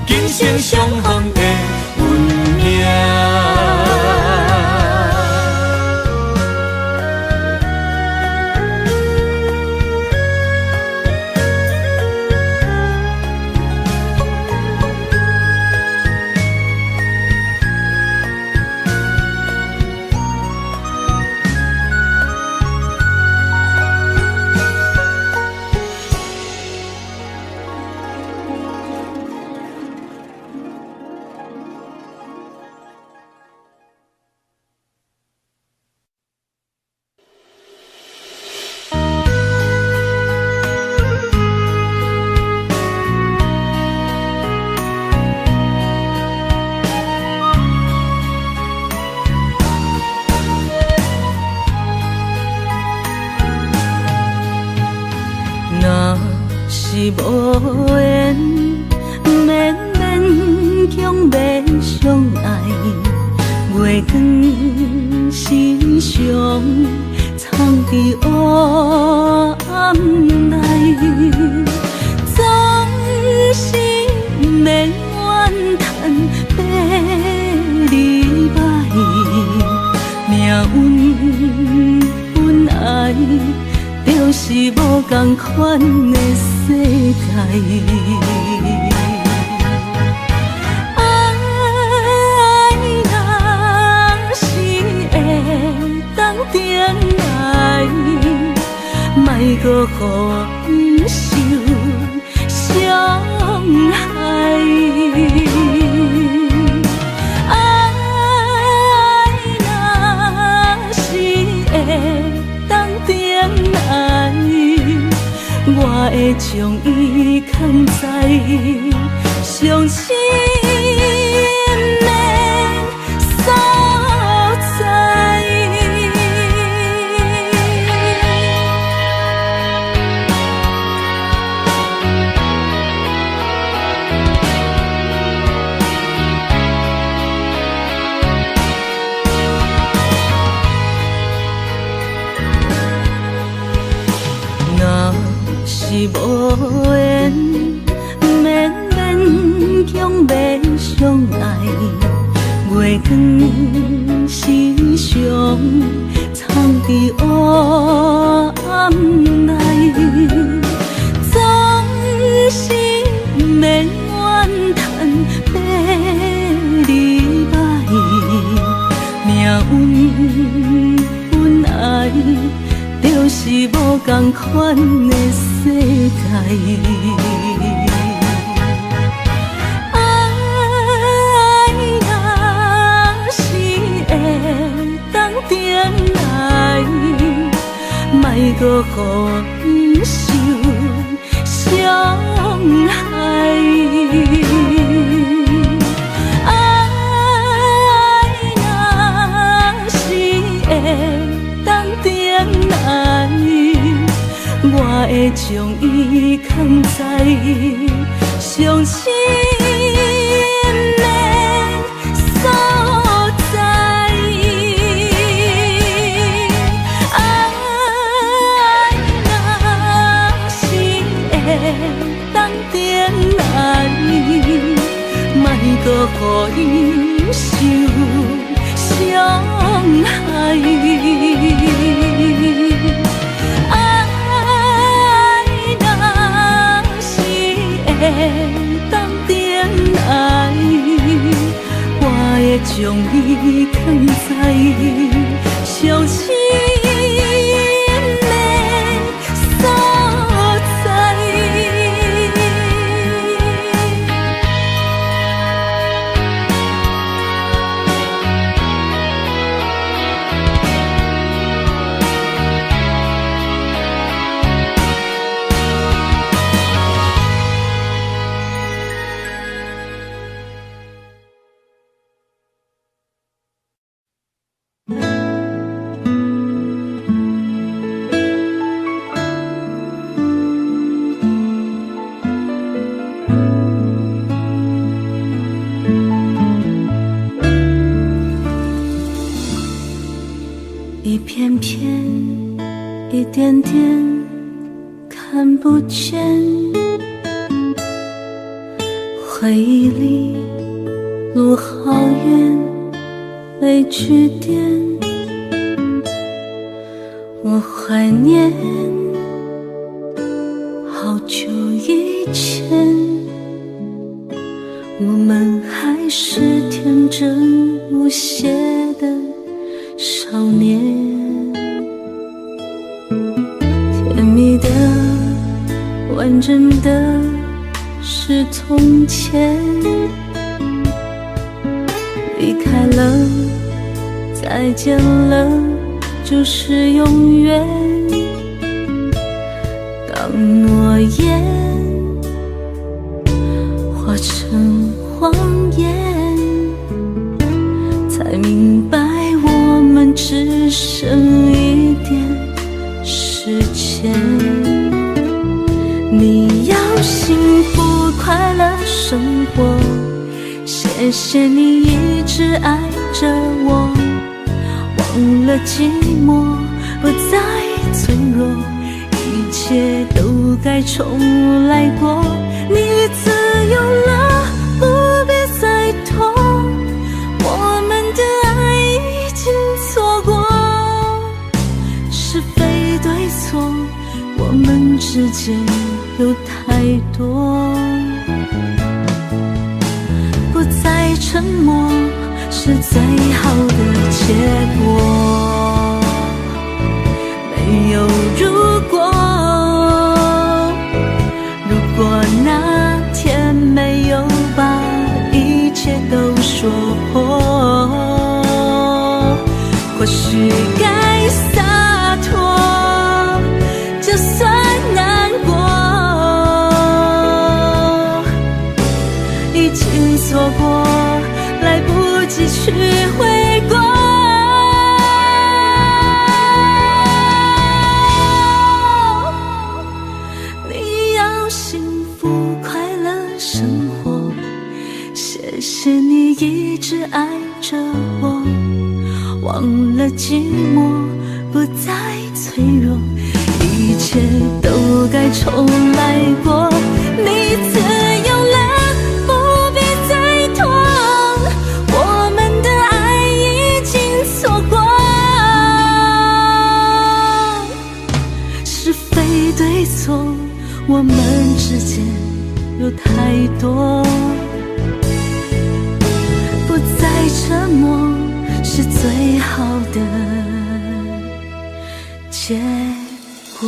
今生相逢的运命。是无缘，免勉强要相爱。月光时常藏伫黑暗内，总是免怨叹别离摆，命运本爱。就是无同款的世界，爱若是会当定来，莫搁予伊受伤害。爱若是会当定来。我会将伊藏在伤心的所在。是无缘，免勉强要相爱。月光时常藏伫黑暗内，总是免怨叹要离摆，命运本来就是无同款的世界，爱若是会当定来，莫搁予伊受伤害。爱若是会当定来，我会将伊藏在伤心的所在。爱若是会当定来，莫搁予伊受伤害。当定来，我会将伊藏在伤心的所在。一片片，一点点，看不见。回忆里，路好远，没句点。我怀念好久以前，我们还是天真无邪的少年，甜蜜的、完整的是从前，离开了，再见了，就是永远。当诺言化成谎言，才明白我们只剩一点时间。你要幸福快乐生活，谢谢你一直爱着我，忘了寂寞，不再脆弱，一切都该重来过。你自由了，不必再痛，我们的爱已经错过，是非对错，我们之间有太多，不再沉默是最好的结果。没有如果，如果那天没有把一切都说破，或许该洒脱，就算难过爱着我，忘了寂寞，不再脆弱，一切都该重来过。你自由了，不必再拖，我们的爱已经错过，是非对错，我们之间有太多，不再沉默是最好的结果。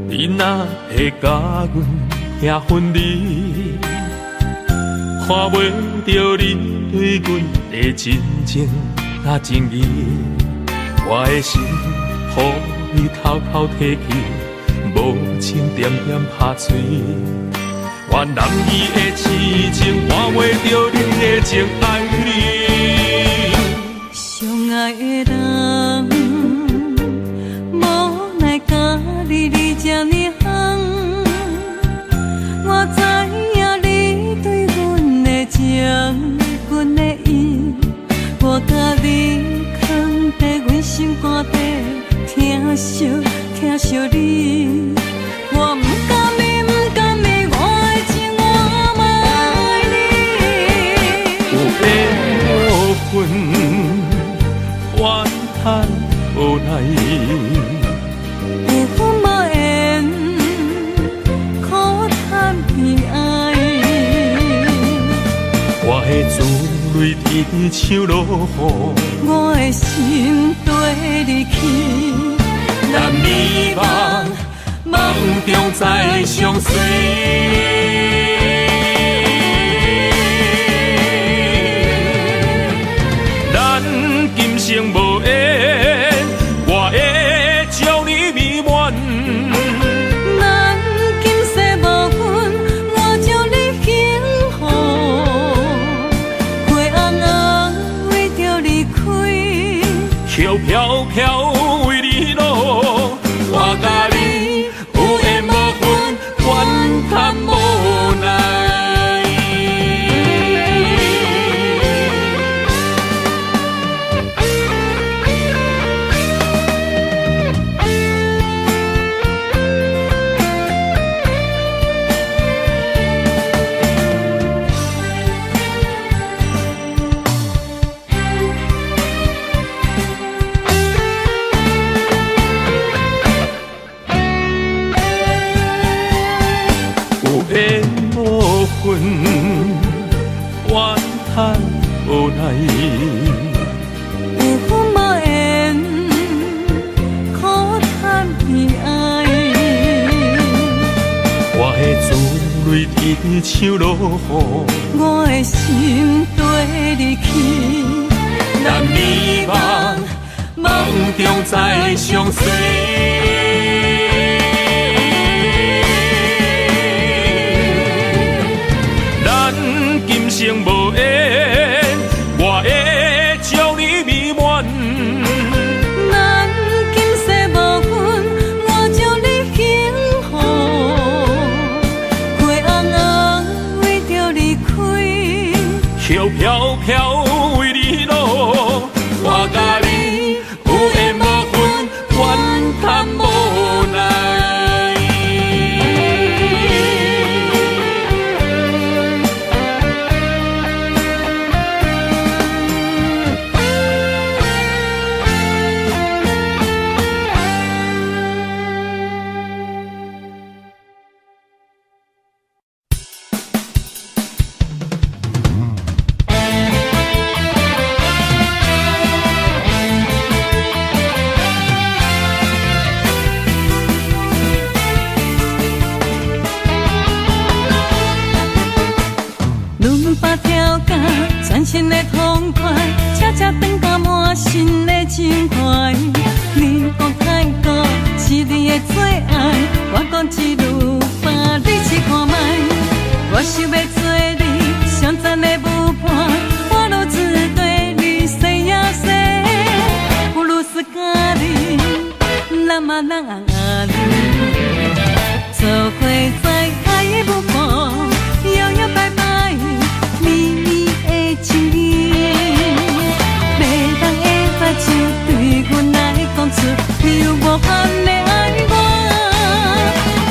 你若会甲阮遐分离，看袂着你对阮的真情甲情义，我的心予你偷偷提起，无情点点拍碎。我男儿的痴情，换袂着你的情爱你。相爱的人。你这么远，我知影你对阮的情，阮的意，我甲你藏在阮心肝底，疼惜疼惜你，我不甘你，不甘你，我的情我嘛爱你。有缘无分，怨叹无奈。我的珠泪滴像落雨，我的心对你起，男儿梦，梦中再相随。咱今生无缘，我会将你美满。咱今世无分，我将你幸福。飘飘飘为你路，我甲你有缘无分，怨叹无奈。怨叹无奈，有分无缘，苦叹悲哀。我的珠泪滴像落雨，我的心对你起，男儿梦，梦中再相随。今生无缘，我会将你美满。咱今世无分，我将你幸福。花红红为着你开，飘飘飘为你路，我甲你有缘无分，怨叹亲的痛快，车车转到满心的情怀。你讲太高是你的最爱，我讲一路把你试看卖。我想要做你上赞的舞伴，我如只对你西呀西，不如是咖喱，那么人爱你，做伙在爱的舞伴，摇摇摆摆，咪咪的情意，袂当会把手对阮来讲出有无限的爱我，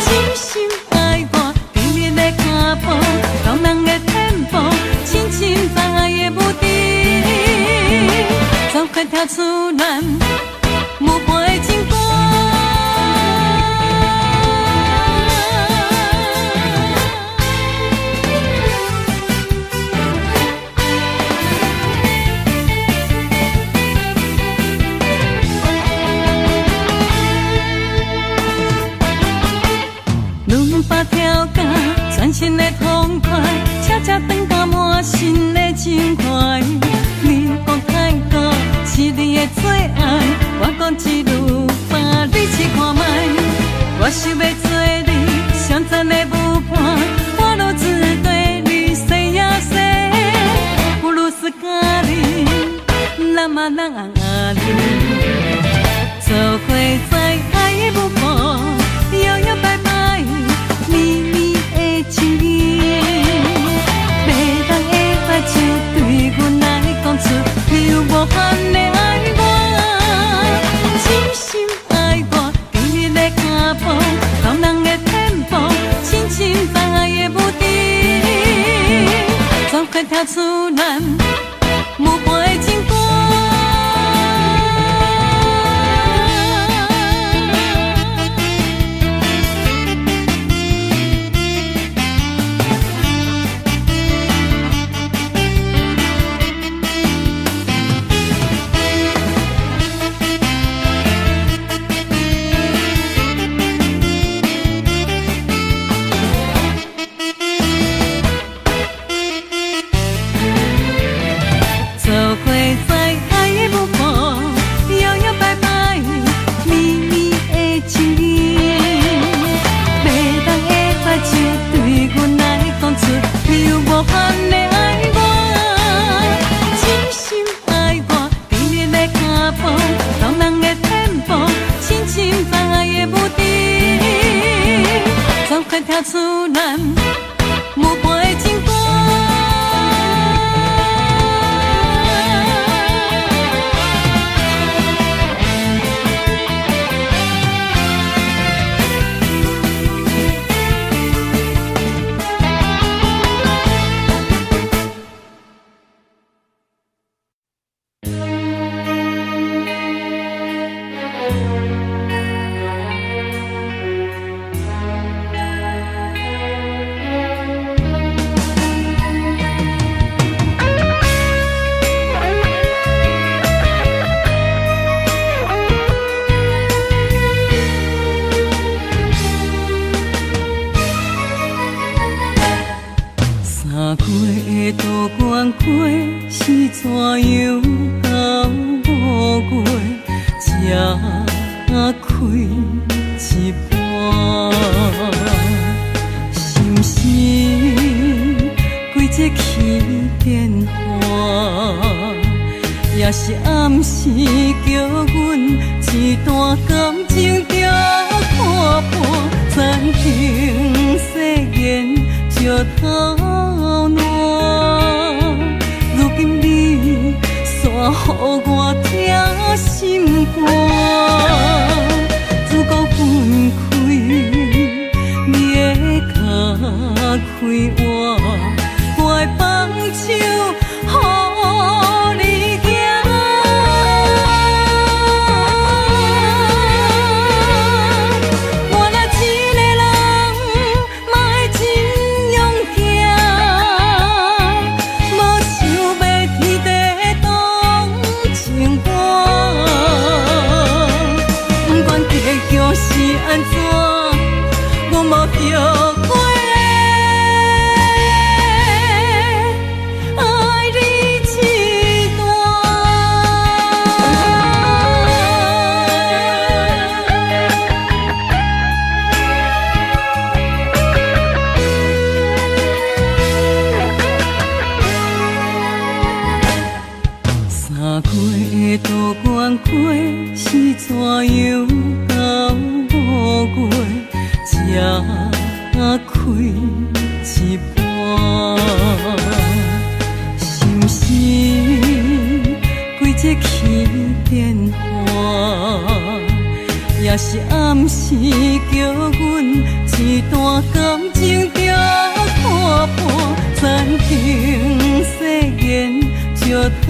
真心爱我，甜蜜的脚步，动人的天步，亲亲在爱的舞池，总快跳出咱无伴的情歌。把条街全身的痛快，车车转到满心的情怀。你讲太高是你的最爱，我讲一路把你试看卖。我想要做你上赞的舞伴，我如只对你西呀西，不如是咖喱，那么人爱你，做伙在爱的舞伴，摇摇摆摆。咪咪的情意，袂当会把手对阮来讲出有无限的爱我，真心爱我，甜蜜的脚步，动人的天步，亲亲在爱的舞池，总快跳出咱无伴的情歌。跳出咱无伴的情歌。爱你情也是暗示叫阮一段感情着看破，暂停誓言石头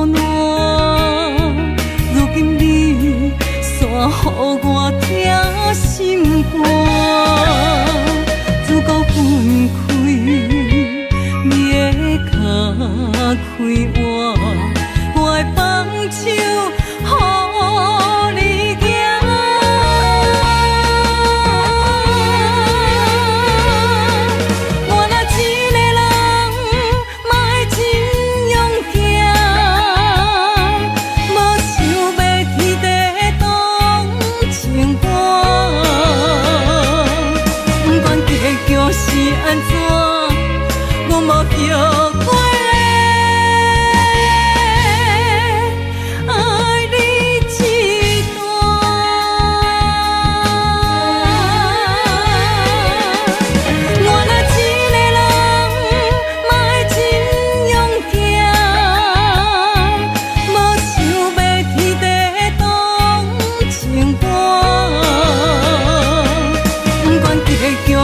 烂。如今你煞予我疼心肝，自古分开，你的脚开我的放手。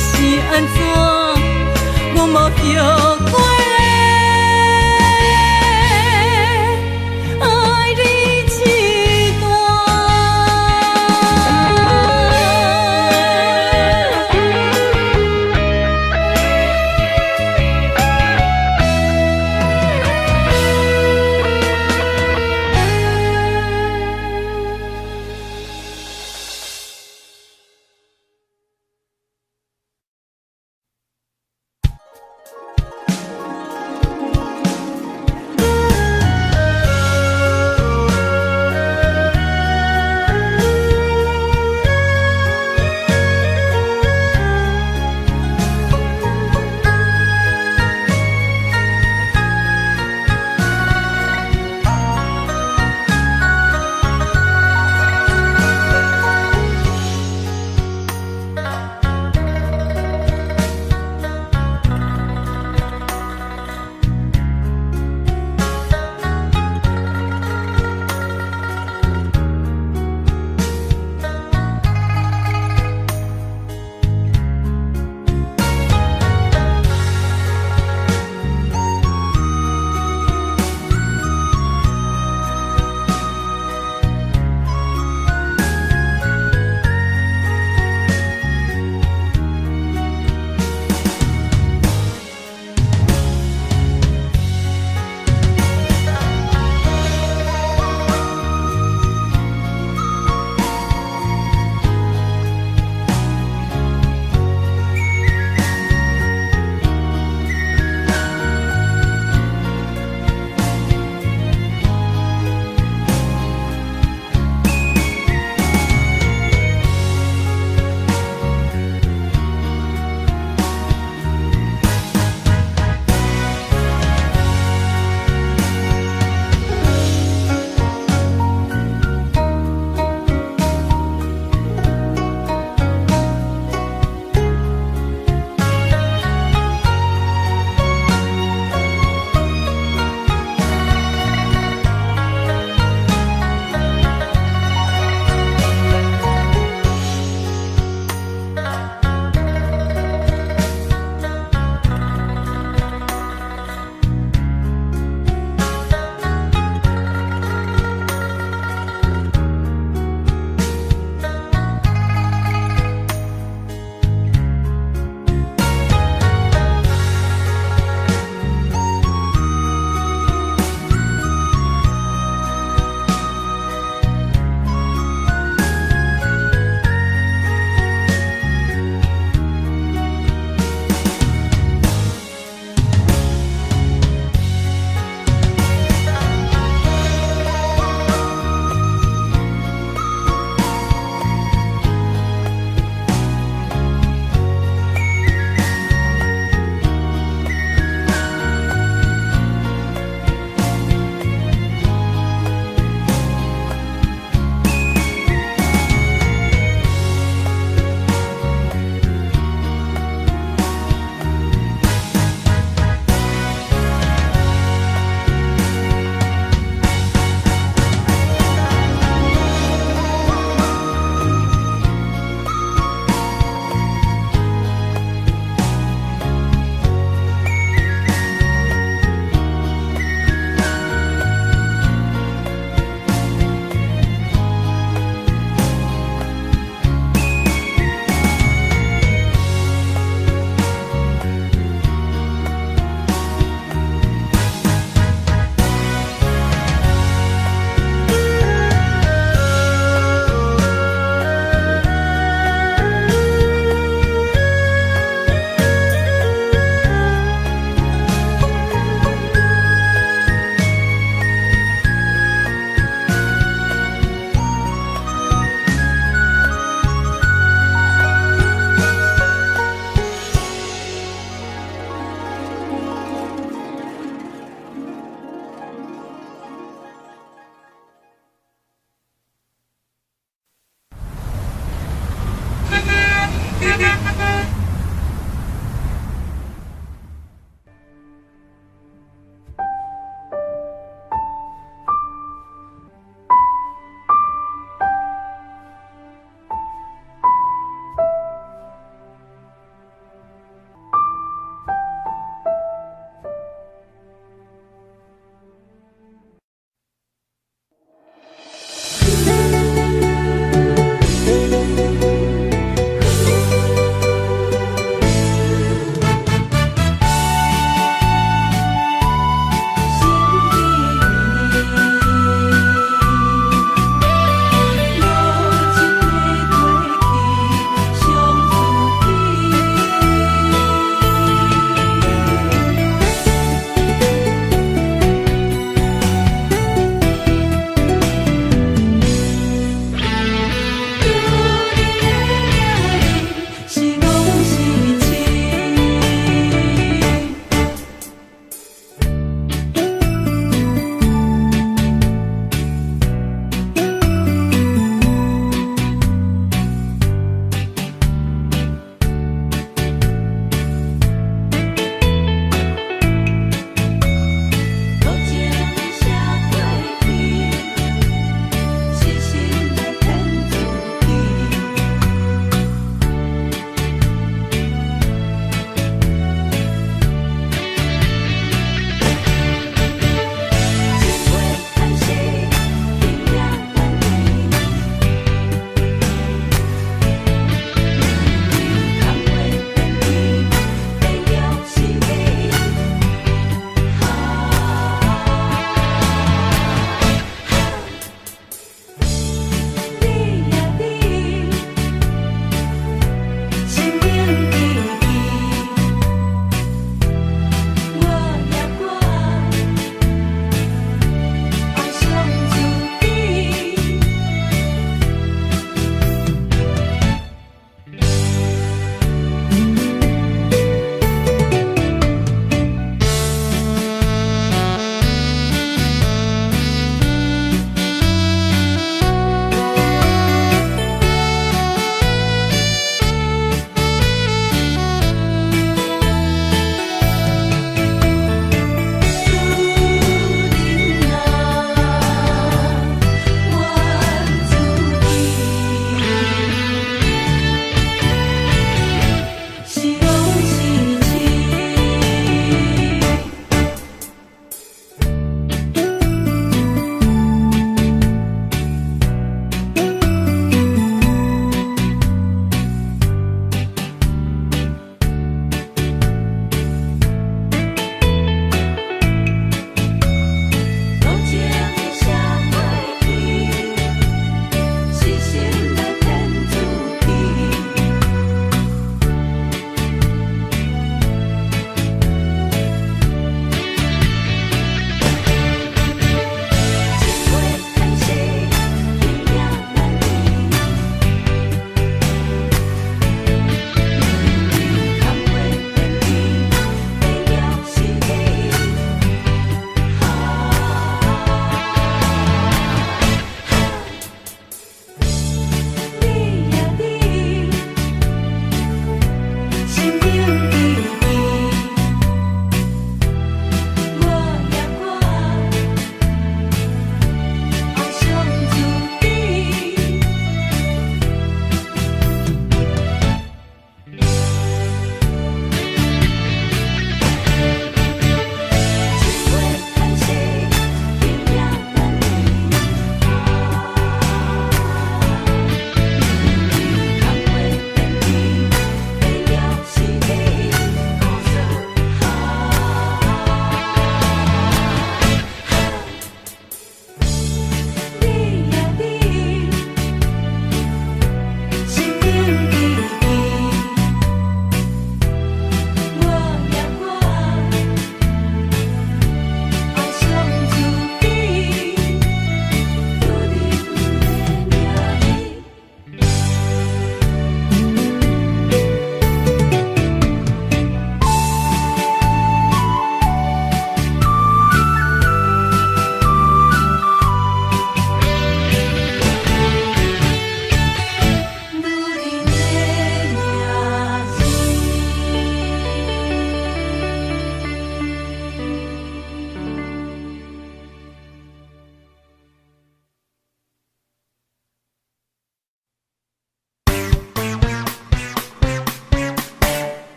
是安怎？我无叫。